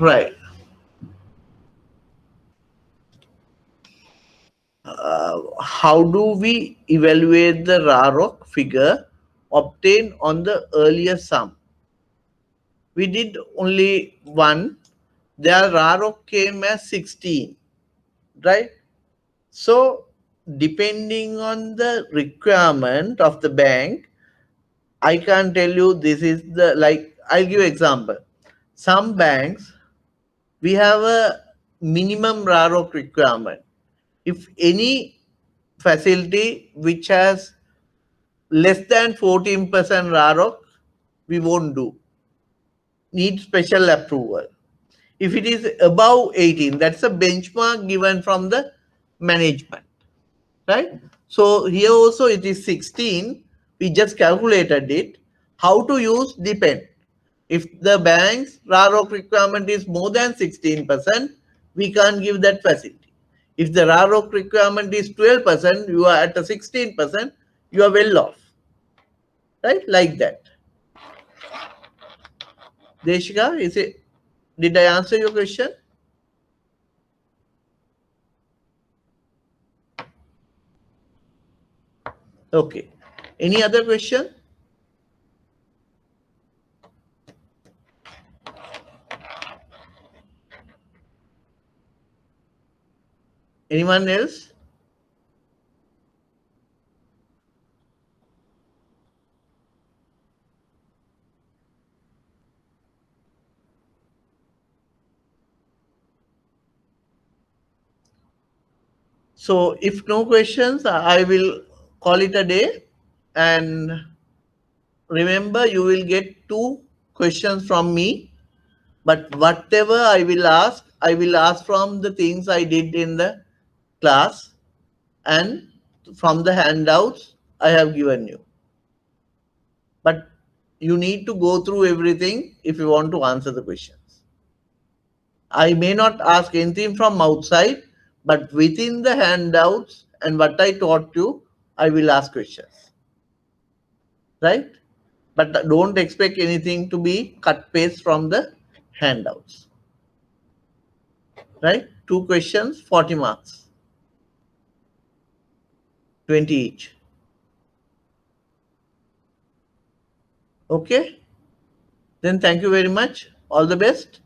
Right. How do we evaluate the RAROC figure obtained on the earlier sum? We did only one. Their RAROC came as 16, right? So depending on the requirement of the bank, I can tell you this is the, like, I'll give you example. Some banks, we have a minimum RAROC requirement. If any facility which has less than 14% RAROC, we won't do. Need special approval. If it is above 18, that's a benchmark given from the management, right? So here also it is 16. We just calculated it. How to use depend. If the bank's RAROC requirement is more than 16%, we can't give that facility. If the RAROC requirement is 12%, you are at a 16%, you are well off. Right? Like that. Deshika, did I answer your question? Okay. Any other question? Anyone else? So if no questions, I will call it a day. And remember, you will get 2 questions from me. But whatever I will ask from the things I did in the class and from the handouts I have given you. But you need to go through everything if you want to answer the questions. I may not ask anything from outside, but within the handouts and what I taught you, I will ask questions. Right? But don't expect anything to be cut paste from the handouts. Right? 2 questions, 40 marks. 20 each. Okay? Then thank you very much. All the best.